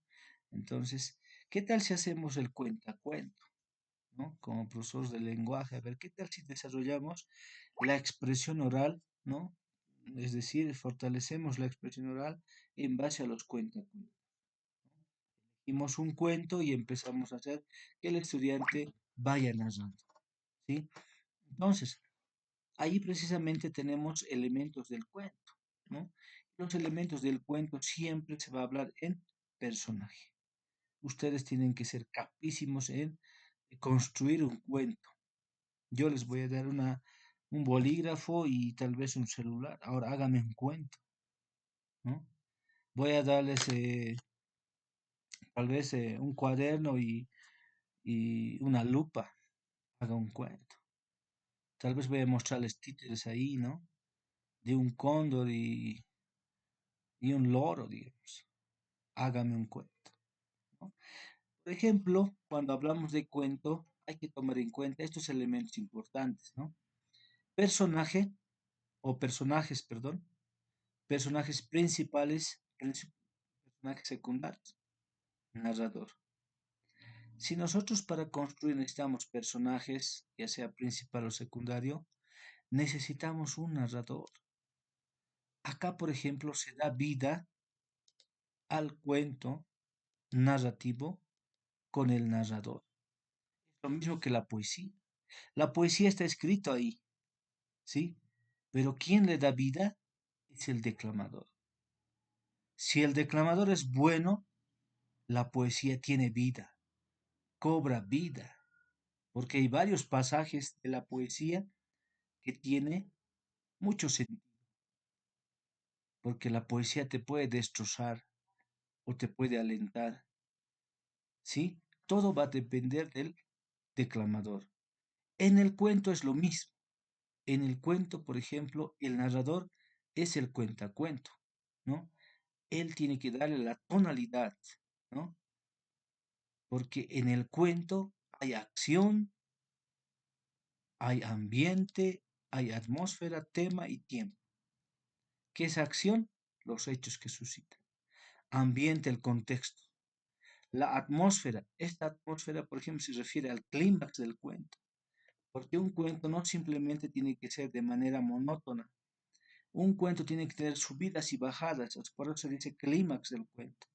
Entonces, ¿qué tal si hacemos el cuentacuento, ¿no? Como profesores de lenguaje, a ver, ¿qué tal si desarrollamos la expresión oral, ¿no? Es decir, fortalecemos la expresión oral en base a los cuentacuentos. Hicimos un cuento y empezamos a hacer que el estudiante vaya narrando, ¿sí? Entonces, ahí precisamente tenemos elementos del cuento, ¿no? Los elementos del cuento siempre se va a hablar en personaje. Ustedes tienen que ser capísimos en construir un cuento. Yo les voy a dar un bolígrafo y tal vez un celular. Ahora hágame un cuento, ¿no? Voy a darles tal vez un cuaderno y una lupa. Haga un cuento. Tal vez voy a mostrarles títeres ahí, ¿no? De un cóndor y un loro, digamos. Hágame un cuento, ¿no? Por ejemplo, cuando hablamos de cuento, hay que tomar en cuenta estos elementos importantes, ¿no? Personaje o personajes, perdón, personajes principales, personajes secundarios, narrador. Si nosotros para construir necesitamos personajes, ya sea principal o secundario, necesitamos un narrador. Acá, por ejemplo, se da vida al cuento narrativo con el narrador. Lo mismo que la poesía. La poesía está escrito ahí, ¿sí? Pero quien le da vida es el declamador. Si el declamador es bueno, la poesía tiene vida, cobra vida. porque hay varios pasajes de la poesía que tiene mucho sentido, porque la poesía te puede destrozar o te puede alentar, ¿sí? Todo va a depender del declamador. En el cuento es lo mismo. En el cuento, por ejemplo, el narrador es el cuentacuento, ¿no? Él tiene que darle la tonalidad, ¿no? Porque en el cuento hay acción, hay ambiente, hay atmósfera, tema y tiempo. ¿Qué es acción? Los hechos que suscitan. Ambiente, el contexto. La atmósfera. Esta atmósfera, por ejemplo, se refiere al clímax del cuento. Porque un cuento no simplemente tiene que ser de manera monótona. Un cuento tiene que tener subidas y bajadas. Por eso se dice clímax del cuento.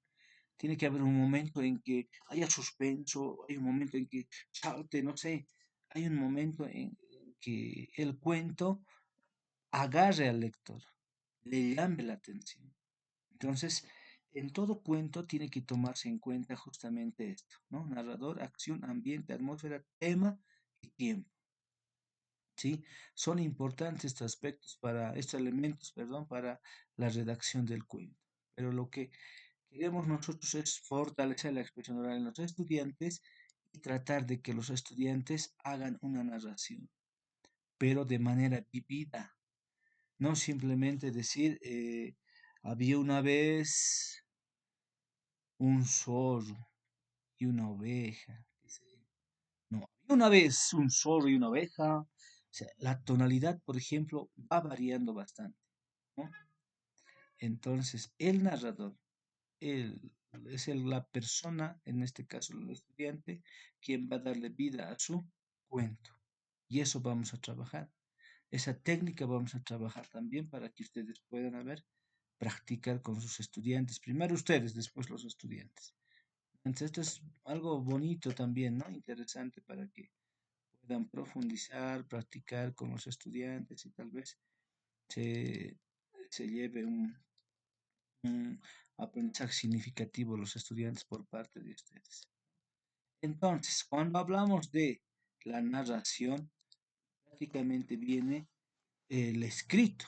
Tiene que haber un momento en que haya suspenso, hay un momento en que salte, no sé, hay un momento en que el cuento agarre al lector, le llame la atención. Entonces, en todo cuento tiene que tomarse en cuenta justamente esto, ¿no? Narrador, acción, ambiente, atmósfera, tema y tiempo, ¿sí? Son importantes estos aspectos para, estos elementos, perdón, para la redacción del cuento. Pero lo que queremos nosotros es fortalecer la expresión oral en los estudiantes y tratar de que los estudiantes hagan una narración, pero de manera vivida, no simplemente decir, había una vez un zorro y una oveja. No, había una vez un zorro y una oveja. O sea, la tonalidad, por ejemplo, va variando bastante, ¿no? Entonces, el narrador, él es la persona, en este caso el estudiante, quien va a darle vida a su cuento. Y eso vamos a trabajar. Esa técnica vamos a trabajar también para que ustedes puedan, a ver, practicar con sus estudiantes. Primero ustedes, después los estudiantes. Entonces, esto es algo bonito también, ¿no? Interesante para que puedan profundizar, practicar con los estudiantes y tal vez se, se lleve un aprendizaje significativo los estudiantes por parte de ustedes. Entonces, cuando hablamos de la narración, prácticamente viene el escrito,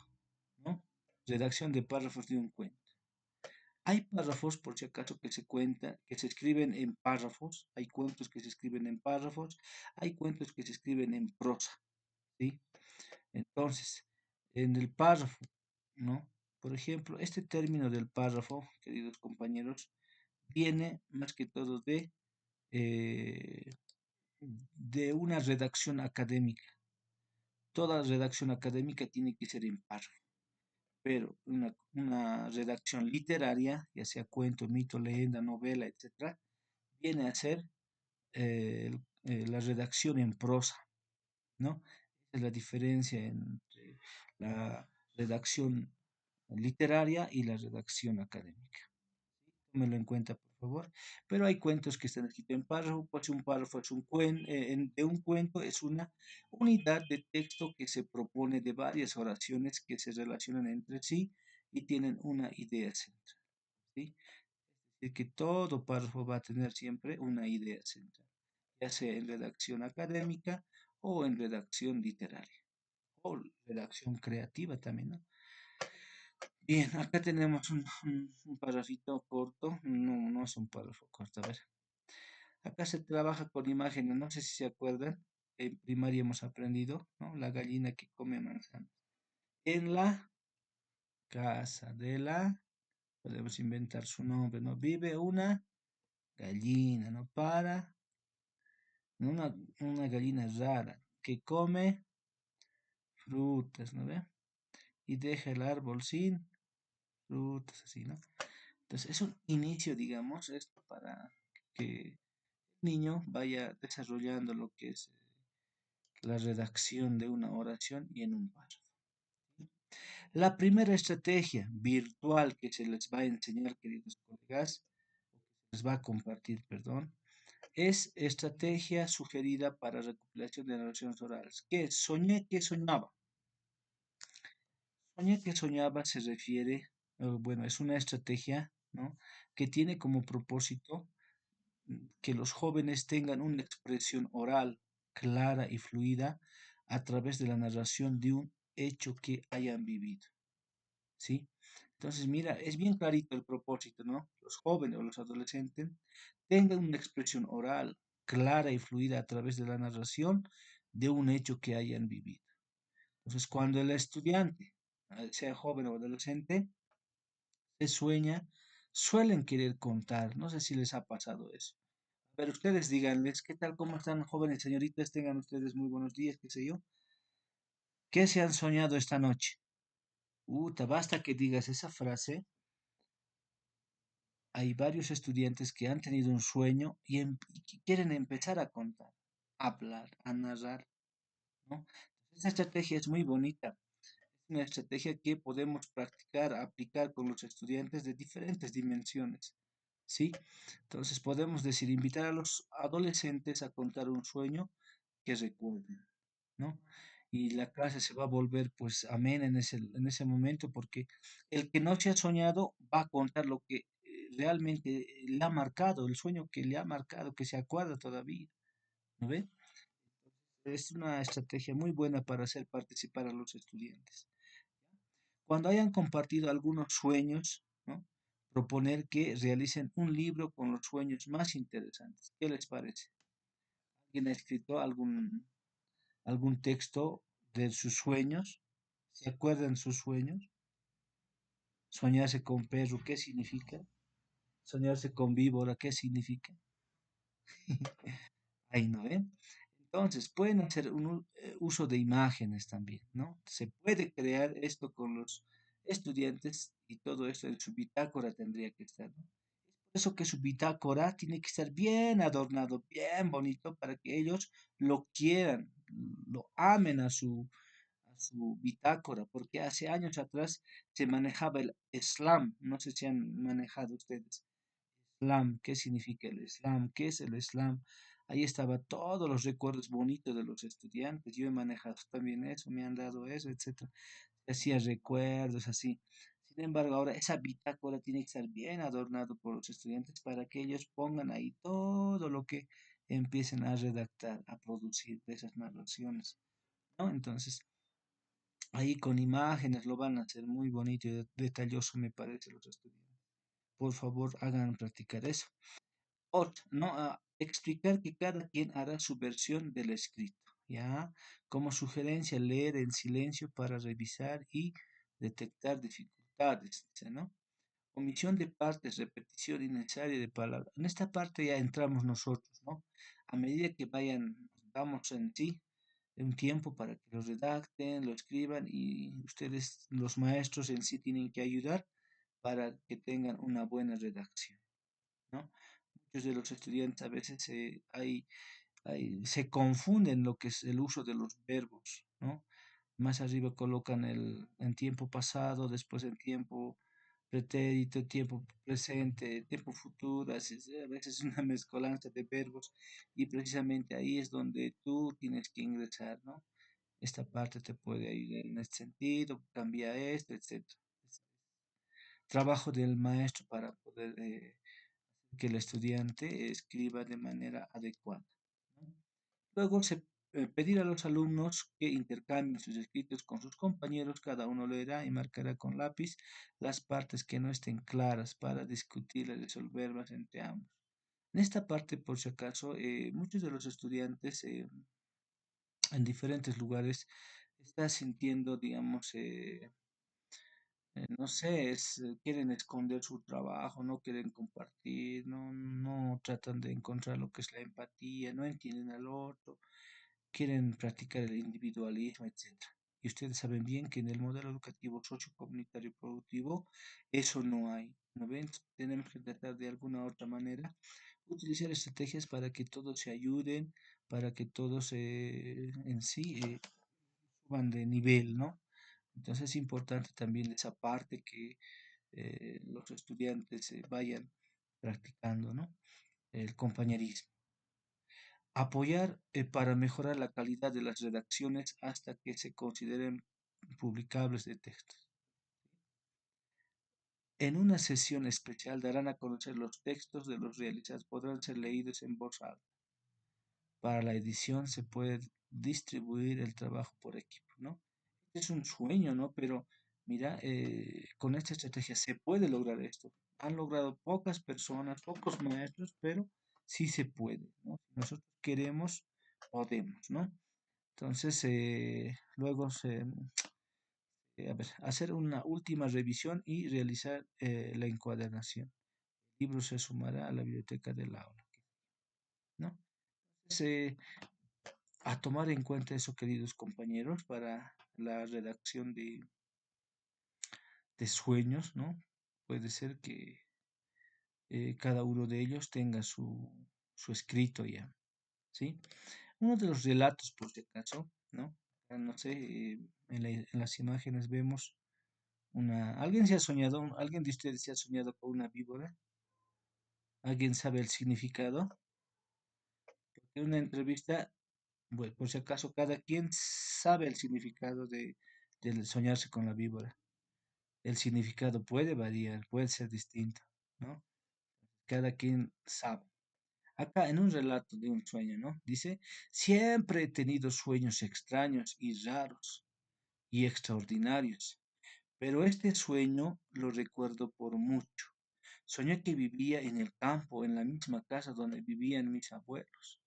¿no? Redacción de párrafos de un cuento. Hay párrafos, por si acaso, que se escriben en párrafos, hay cuentos que se escriben en párrafos, hay cuentos que se escriben en prosa, ¿sí? Entonces, en el párrafo, ¿no? Por ejemplo, este término del párrafo, queridos compañeros, viene más que todo eh, de una redacción académica. Toda redacción académica tiene que ser en párrafo, pero una redacción literaria, ya sea cuento, mito, leyenda, novela, etcétera, viene a ser la redacción en prosa, ¿no? Esa es la diferencia entre la redacción literaria y la redacción académica. Tómelo en cuenta, por favor. Pero hay cuentos que están escritos en párrafo, pues un párrafo es un de un cuento es una unidad de texto que se propone de varias oraciones que se relacionan entre sí y tienen una idea central, ¿sí? Es decir, que todo párrafo va a tener siempre una idea central, ya sea en redacción académica o en redacción literaria o redacción creativa también, ¿no? Bien, acá tenemos un párrafito corto. No, no es un párrafo corto. A ver, acá se trabaja con imágenes. No sé si se acuerdan. En primaria hemos aprendido, ¿no? La gallina que come manzanas. En la casa de la, podemos inventar su nombre, ¿no? Vive una gallina, ¿no? Una gallina rara que come frutas, ¿no ve? Y deja el árbol sin frutas, así, ¿no? Entonces, es un inicio, digamos, esto para que el niño vaya desarrollando lo que es la redacción de una oración y en un párrafo. La primera estrategia virtual que se les va a enseñar, queridos colegas, les va a compartir, perdón, es estrategia sugerida para recopilación de narraciones orales. ¿Qué? Soñé que soñaba. Soñé que soñaba se refiere, bueno, es una estrategia, ¿no? Que tiene como propósito que los jóvenes tengan una expresión oral, clara y fluida a través de la narración de un hecho que hayan vivido, ¿sí? Entonces, mira, es bien clarito el propósito, ¿no? Los jóvenes o los adolescentes tengan una expresión oral clara y fluida a través de la narración de un hecho que hayan vivido. Entonces, cuando el estudiante, sea joven o adolescente, se sueña, suelen querer contar. No sé si les ha pasado eso. Pero ustedes díganles, ¿qué tal? ¿Cómo están, jóvenes señoritas? Tengan ustedes muy buenos días, qué sé yo. ¿Qué se han soñado esta noche? Basta que digas esa frase. Hay varios estudiantes que han tenido un sueño y que quieren empezar a contar, a hablar, a narrar, ¿no? Esta estrategia es muy bonita. Es una estrategia que podemos practicar, aplicar con los estudiantes de diferentes dimensiones, ¿sí? Entonces podemos decir, invitar a los adolescentes a contar un sueño que recuerden, ¿no? Y la clase se va a volver pues amena en ese momento porque el que no se ha soñado va a contar lo que realmente le ha marcado, el sueño que le ha marcado, que se acuerda todavía, ¿no ve? Es una estrategia muy buena para hacer participar a los estudiantes. Cuando hayan compartido algunos sueños, ¿no? Proponer que realicen un libro con los sueños más interesantes. ¿Qué les parece? ¿Alguien ha escrito algún texto de sus sueños? ¿Se acuerdan sus sueños? Soñarse con perro, ¿qué significa? Soñarse con víbora, ¿qué significa? Ahí no ven. Entonces, pueden hacer uso de imágenes también, ¿no? Se puede crear esto con los estudiantes y todo esto en su bitácora tendría que estar, ¿no? Es por eso que su bitácora tiene que estar bien adornado, bien bonito, para que ellos lo quieran, lo amen a su bitácora, porque hace años atrás se manejaba el slam, no sé si han manejado ustedes. Slam, ¿qué significa el slam? ¿Qué es el slam? Ahí estaba todos los recuerdos bonitos de los estudiantes. Yo he manejado también eso, me han dado eso, etcétera. Hacía recuerdos así. Sin embargo, ahora esa bitácora tiene que estar bien adornado por los estudiantes para que ellos pongan ahí todo lo que empiecen a redactar, a producir de esas narraciones, ¿no? Entonces, ahí con imágenes lo van a hacer muy bonito y detalloso, me parece, los estudiantes. Por favor, hagan practicar eso. Otra, ¿no? Explicar que cada quien hará su versión del escrito, ¿ya? Como sugerencia, leer en silencio para revisar y detectar dificultades, dice, ¿no? Omisión de partes, repetición innecesaria de palabras. En esta parte ya entramos nosotros, ¿no? A medida que vayan, damos en sí un tiempo para que lo redacten, lo escriban y ustedes, los maestros en sí, tienen que ayudar para que tengan una buena redacción, ¿no? Muchos de los estudiantes a veces se confunden lo que es el uso de los verbos, ¿no? Más arriba colocan en tiempo pasado, después en tiempo pretérito, tiempo presente, tiempo futuro, a veces una mezcolanza de verbos y precisamente ahí es donde tú tienes que ingresar, ¿no? Esta parte te puede ayudar en este sentido, cambia esto, etcétera. Trabajo del maestro para poder que el estudiante escriba de manera adecuada, ¿no? Luego pedir a los alumnos que intercambien sus escritos con sus compañeros, cada uno leerá y marcará con lápiz las partes que no estén claras para discutir y resolverlas entre ambos. En esta parte, por si acaso, muchos de los estudiantes en diferentes lugares están sintiendo, digamos, no sé, quieren esconder su trabajo, no quieren compartir, no tratan de encontrar lo que es la empatía, no entienden al otro, quieren practicar el individualismo, etcétera. Y ustedes saben bien que en el modelo educativo sociocomunitario productivo eso no hay, ¿no ven? Tenemos que tratar de alguna otra manera utilizar estrategias para que todos se ayuden, para que todos en sí suban de nivel, ¿no? Entonces es importante también esa parte que los estudiantes vayan practicando, ¿no? El compañerismo. Apoyar para mejorar la calidad de las redacciones hasta que se consideren publicables de textos. En una sesión especial darán a conocer los textos de los realizados, podrán ser leídos en voz alta. para la edición se puede distribuir el trabajo por equipo, ¿no? Es un sueño, ¿no? Pero mira, con esta estrategia se puede lograr esto. Han logrado pocas personas, pocos maestros, pero sí se puede, ¿no? Si nosotros queremos, podemos, ¿no? Entonces, luego a ver, hacer una última revisión y realizar la encuadernación. El libro se sumará a la biblioteca del aula, ¿no? Entonces, a tomar en cuenta eso, queridos compañeros, para la redacción de sueños, ¿no? Puede ser que cada uno de ellos tenga su escrito ya, ¿sí? Uno de los relatos, por si acaso, ¿no? No sé, en las imágenes vemos ¿alguien se ha soñado, alguien de ustedes se ha soñado con una víbora? ¿Alguien sabe el significado? En una entrevista, bueno, por si acaso, cada quien sabe el significado del soñarse con la víbora. El significado puede variar, puede ser distinto, ¿no? Cada quien sabe. Acá en un relato de un sueño, ¿no? Dice, siempre he tenido sueños extraños y raros y extraordinarios, pero este sueño lo recuerdo por mucho. Soñé que vivía en el campo, en la misma casa donde vivían mis abuelos.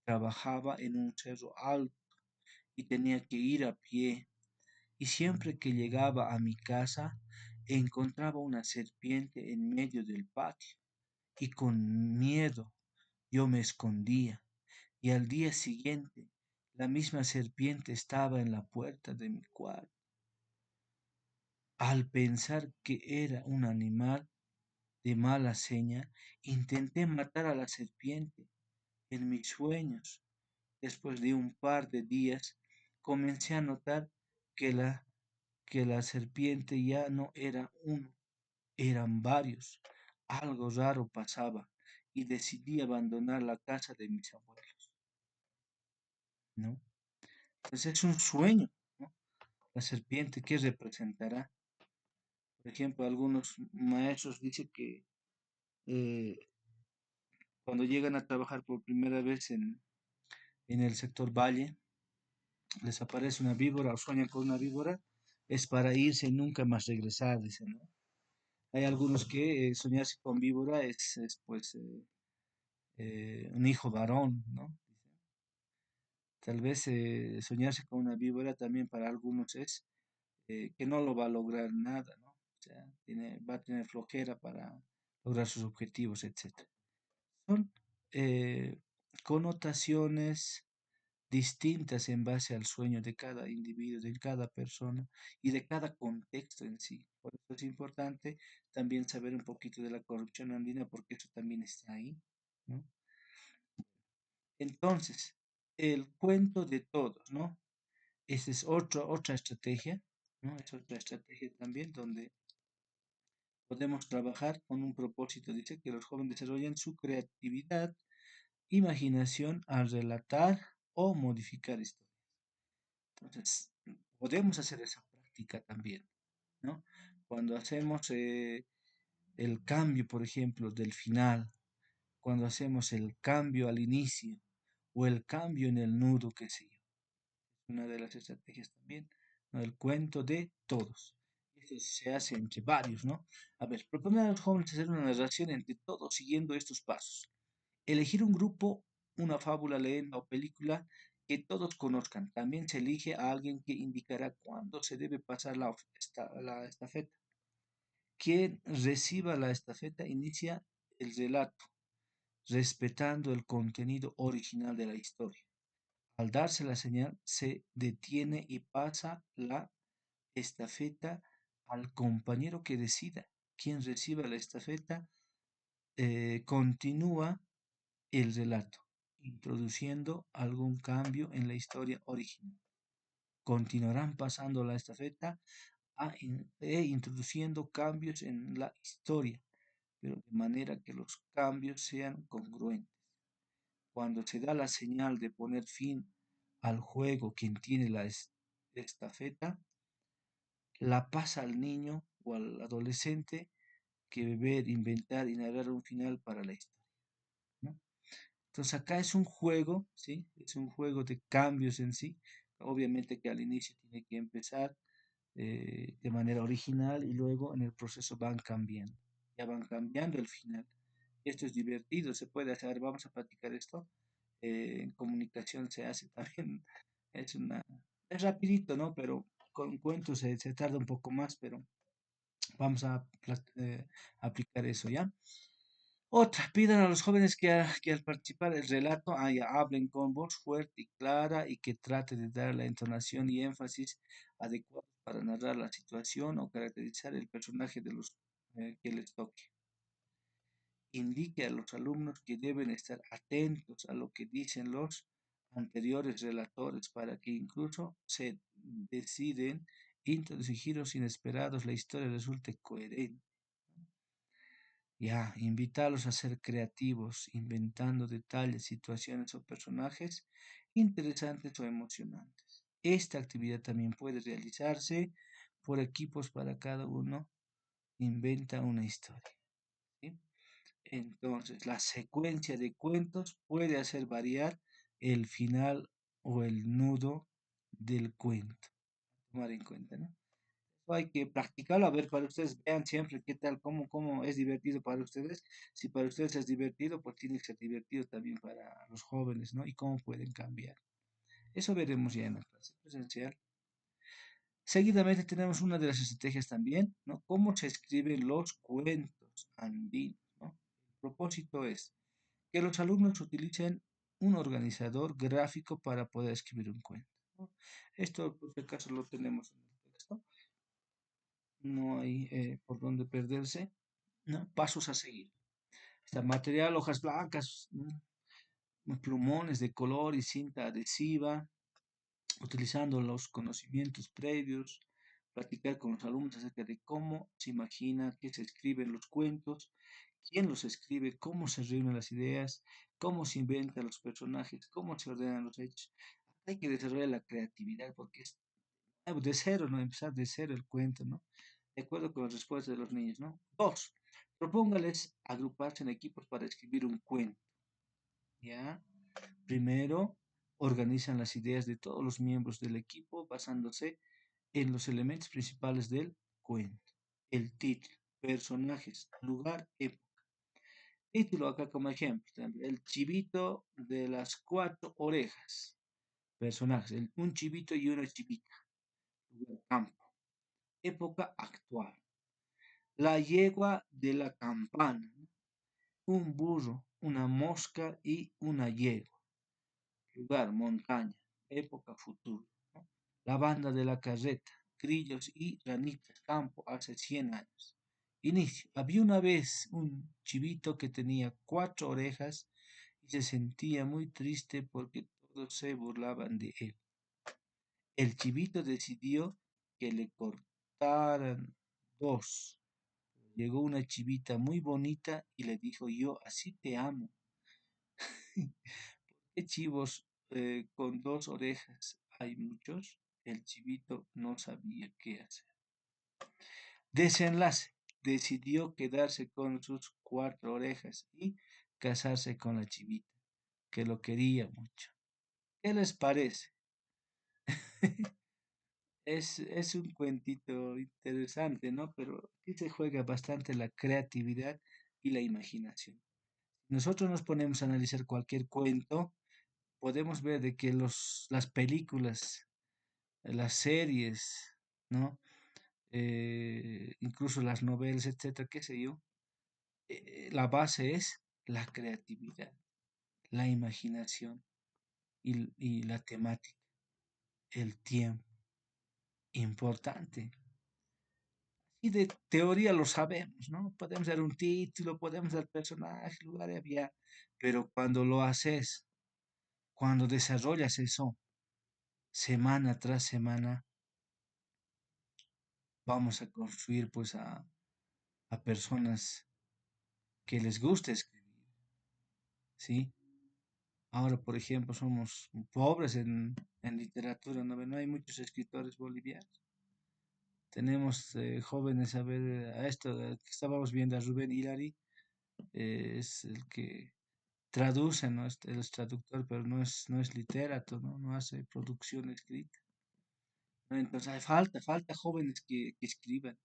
Trabajaba en un cerro alto y tenía que ir a pie. Y siempre que llegaba a mi casa, encontraba una serpiente en medio del patio. Y con miedo yo me escondía. Y al día siguiente, la misma serpiente estaba en la puerta de mi cuarto. Al pensar que era un animal de mala seña, intenté matar a la serpiente en mis sueños. Después de un par de días, comencé a notar que la serpiente ya no era uno, eran varios. Algo raro pasaba y decidí abandonar la casa de mis abuelos, ¿no? Entonces es un sueño, ¿no? La serpiente, ¿qué representará? Por ejemplo, algunos maestros dicen que eh, cuando llegan a trabajar por primera vez en el sector Valle, les aparece una víbora o sueñan con una víbora, es para irse y nunca más regresar, dicen, ¿no? Hay algunos que soñarse con víbora es pues un hijo varón, ¿no? Tal vez soñarse con una víbora también para algunos es que no lo va a lograr nada, ¿no? O sea, va a tener flojera para lograr sus objetivos, etcétera. Son eh, connotaciones distintas en base al sueño de cada individuo, de cada persona y de cada contexto en sí. Por eso es importante también saber un poquito de la corrupción andina, porque eso también está ahí, ¿no? Entonces, el cuento de todos, ¿no? Esa es otra estrategia, ¿no? Es otra estrategia también donde podemos trabajar con un propósito. Dice que los jóvenes desarrollen su creatividad, imaginación al relatar o modificar historias. Entonces, podemos hacer esa práctica también, ¿no? Cuando hacemos el cambio, por ejemplo, del final, cuando hacemos el cambio al inicio o el cambio en el nudo, qué sé yo. Una de las estrategias también, ¿no? El cuento de todos. Esto se hace entre varios, ¿no? A ver, proponer a los jóvenes hacer una narración entre todos siguiendo estos pasos. Elegir un grupo, una fábula, leyenda o película que todos conozcan. También se elige a alguien que indicará cuándo se debe pasar la estafeta. Quien reciba la estafeta inicia el relato, respetando el contenido original de la historia. Al darse la señal, se detiene y pasa la estafeta al compañero que decida. Quien reciba la estafeta continúa el relato, introduciendo algún cambio en la historia original. Continuarán pasando la estafeta e introduciendo cambios en la historia, pero de manera que los cambios sean congruentes. Cuando se da la señal de poner fin al juego, quien tiene la estafeta, la pasa al niño o al adolescente que beber, inventar y narrar un final para la historia, ¿no? Entonces acá es un juego, ¿sí? Es un juego de cambios en sí. Obviamente que al inicio tiene que empezar de manera original y luego en el proceso van cambiando. Ya van cambiando el final. Esto es divertido, se puede hacer. Vamos a practicar esto. En comunicación se hace también. Es una, es rapidito, ¿no? Pero con cuentos se tarda un poco más, pero vamos a aplicar eso, ¿ya? Otra, pidan a los jóvenes que al participar del relato hablen con voz fuerte y clara y que trate de dar la entonación y énfasis adecuados para narrar la situación o caracterizar el personaje de los que les toque. Indique a los alumnos que deben estar atentos a lo que dicen los anteriores relatores para que incluso se deciden introducir giros inesperados, la historia resulte coherente. Ya, invitarlos a ser creativos, inventando detalles, situaciones o personajes interesantes o emocionantes. Esta actividad también puede realizarse por equipos para cada uno. Inventa una historia. ¿Sí? Entonces, la secuencia de cuentos puede hacer variar el final o el nudo del cuento. Tomar en cuenta, ¿no? Hay que practicarlo, a ver, para ustedes vean siempre qué tal, cómo es divertido para ustedes. Si para ustedes es divertido, pues tiene que ser divertido también para los jóvenes, ¿no? Y cómo pueden cambiar. Eso veremos ya en la clase presencial. Seguidamente tenemos una de las estrategias también, ¿no? Cómo se escriben los cuentos andinos, ¿no? El propósito es que los alumnos utilicen un organizador gráfico para poder escribir un cuento, ¿no? Esto, por si acaso, lo tenemos en el texto. No hay por dónde perderse, ¿no? Pasos a seguir. Está material, hojas blancas, plumones de color y cinta adhesiva, utilizando los conocimientos previos, practicar con los alumnos acerca de cómo se imagina que se escriben los cuentos, quién los escribe, cómo se reúnen las ideas, cómo se inventan los personajes, cómo se ordenan los hechos. Hay que desarrollar la creatividad porque es de cero, ¿no? Empezar de cero el cuento, ¿no? De acuerdo con las respuestas de los niños, ¿no? Dos, propóngales agruparse en equipos para escribir un cuento, ¿ya? Primero, organizan las ideas de todos los miembros del equipo basándose en los elementos principales del cuento. El título, personajes, lugar, época. Título acá como ejemplo, el chivito de las cuatro orejas. Personajes, un chivito y una chivita. Lugar, campo. Época actual. La yegua de la campana, ¿no? Un burro, una mosca y una yegua. Lugar, montaña. Época, futuro, ¿no? La banda de la carreta, grillos y ranitas, campo, hace 100 años. Inicio. Había una vez un chivito que tenía cuatro orejas y se sentía muy triste porque todos se burlaban de él. El chivito decidió que le cortaran dos. Llegó una chivita muy bonita y le dijo, yo así te amo. ¿Qué chivos con dos orejas hay muchos? El chivito no sabía qué hacer. Desenlace. Decidió quedarse con sus cuatro orejas y casarse con la chivita, que lo quería mucho. ¿Qué les parece? Es un cuentito interesante, ¿no? Pero aquí se juega bastante la creatividad y la imaginación. Nosotros nos ponemos a analizar cualquier cuento, podemos ver de que las películas, las series, ¿no? Incluso las novelas, etcétera, qué sé yo, la base es la creatividad, la imaginación y la temática, el tiempo, importante. Y de teoría lo sabemos, ¿no? Podemos dar un título, podemos dar personaje, lugar y había, pero cuando lo haces, cuando desarrollas eso, semana tras semana, vamos a construir pues a personas que les gusta escribir, ¿sí? Ahora, por ejemplo, somos pobres en literatura, ¿no? No hay muchos escritores bolivianos. Tenemos jóvenes, a ver, a esto que estábamos viendo a Rubén Hilary, es el que traduce, ¿no? Él es traductor, pero no es literato, ¿no? No hace producción escrita, ¿no? Entonces, falta jóvenes que escriban,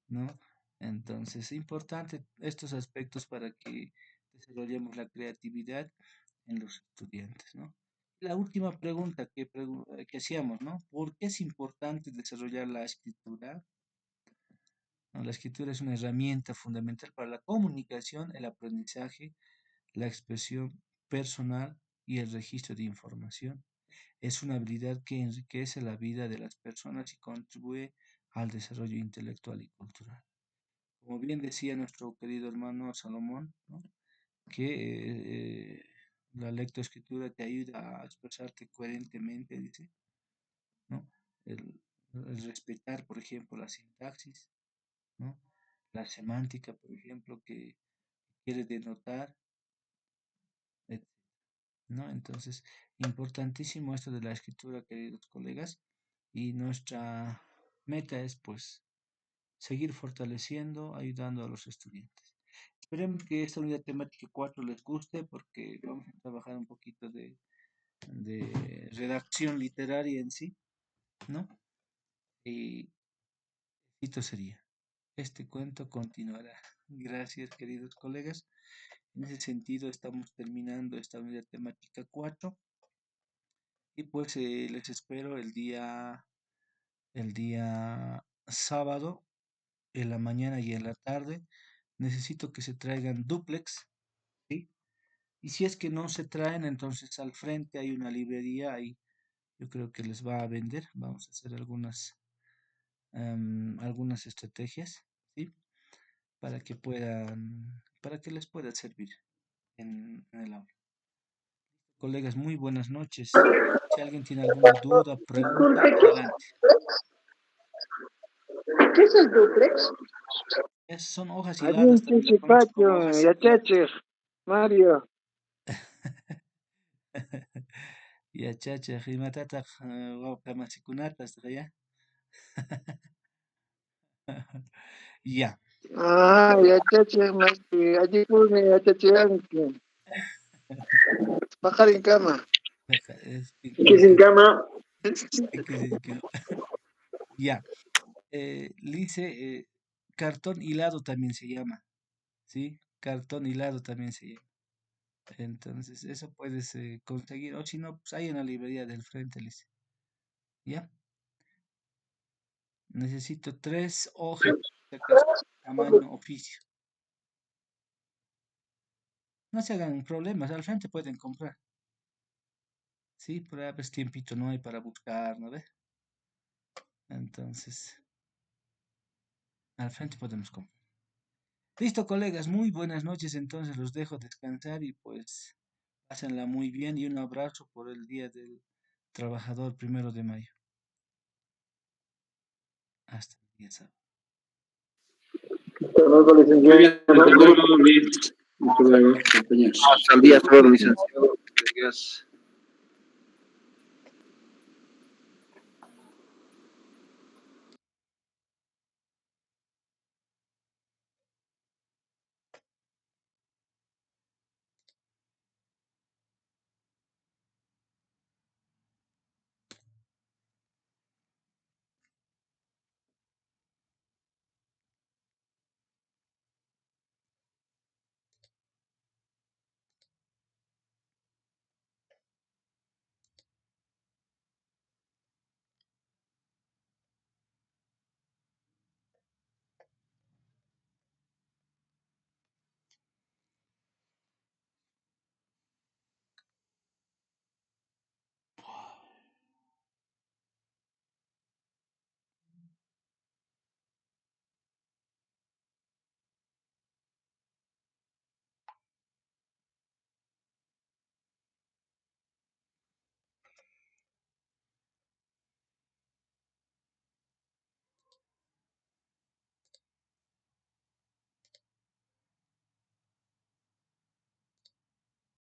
¿no? Entonces, es importante estos aspectos para que desarrollemos la creatividad en los estudiantes, ¿no? La última pregunta que hacíamos, ¿no? ¿Por qué es importante desarrollar la escritura? ¿No? La escritura es una herramienta fundamental para la comunicación, el aprendizaje, la expresión personal y el registro de información. Es una habilidad que enriquece la vida de las personas y contribuye al desarrollo intelectual y cultural. Como bien decía nuestro querido hermano Salomón, ¿no? Que la lectoescritura te ayuda a expresarte coherentemente, dice, ¿no? El respetar, por ejemplo, la sintaxis, ¿no? La semántica, por ejemplo, que quiere denotar, ¿no? Entonces, importantísimo esto de la escritura, queridos colegas, y nuestra meta es, pues, seguir fortaleciendo, ayudando a los estudiantes. Esperemos que esta unidad temática 4 les guste porque vamos a trabajar un poquito de redacción literaria en sí, ¿no? Y esto sería. Este cuento continuará. Gracias, queridos colegas. En ese sentido, estamos terminando esta unidad temática 4 y pues les espero el día sábado en la mañana y en la tarde. Necesito que se traigan dúplex, ¿sí? Y si es que no se traen, entonces al frente hay una librería ahí. Yo creo que les va a vender. Vamos a hacer algunas estrategias, ¿sí? Para que les pueda servir en el aula. Colegas, muy buenas noches. Si alguien tiene alguna duda, pregunta, Disculpe, adelante. ¿qué es el duplex? Esas son hojas Allí hiladas, también la conoces como Chichipacho, hojas hiladas. Yachache, Mario. Ya, chacha, rimatata, wawqamasikunata, ya. Ya. Ah, Yachache, allí pone Yachache Anki. Bajar en cama. Que sin cama, Ya. Lince, cartón hilado también se llama, ¿sí? Cartón hilado también se llama. Entonces, eso puedes conseguir, o si no, pues ahí en la librería del frente, Lice. ¿Ya? Necesito 3 hojas, si acaso, tamaño oficio. No se hagan problemas, al frente pueden comprar. Sí, por ahí pues tiempito no hay para buscar, ¿no ve? Entonces, al frente podemos comprar. Listo, colegas, muy buenas noches. Entonces los dejo descansar y pues pásenla muy bien y un abrazo por el Día del Trabajador 1 de mayo. Hasta el día sábado. conozco Muy bien, hasta licenciado. luego, Luis. Hasta luego, compañeros. Hasta el día todo, licenciado. Gracias.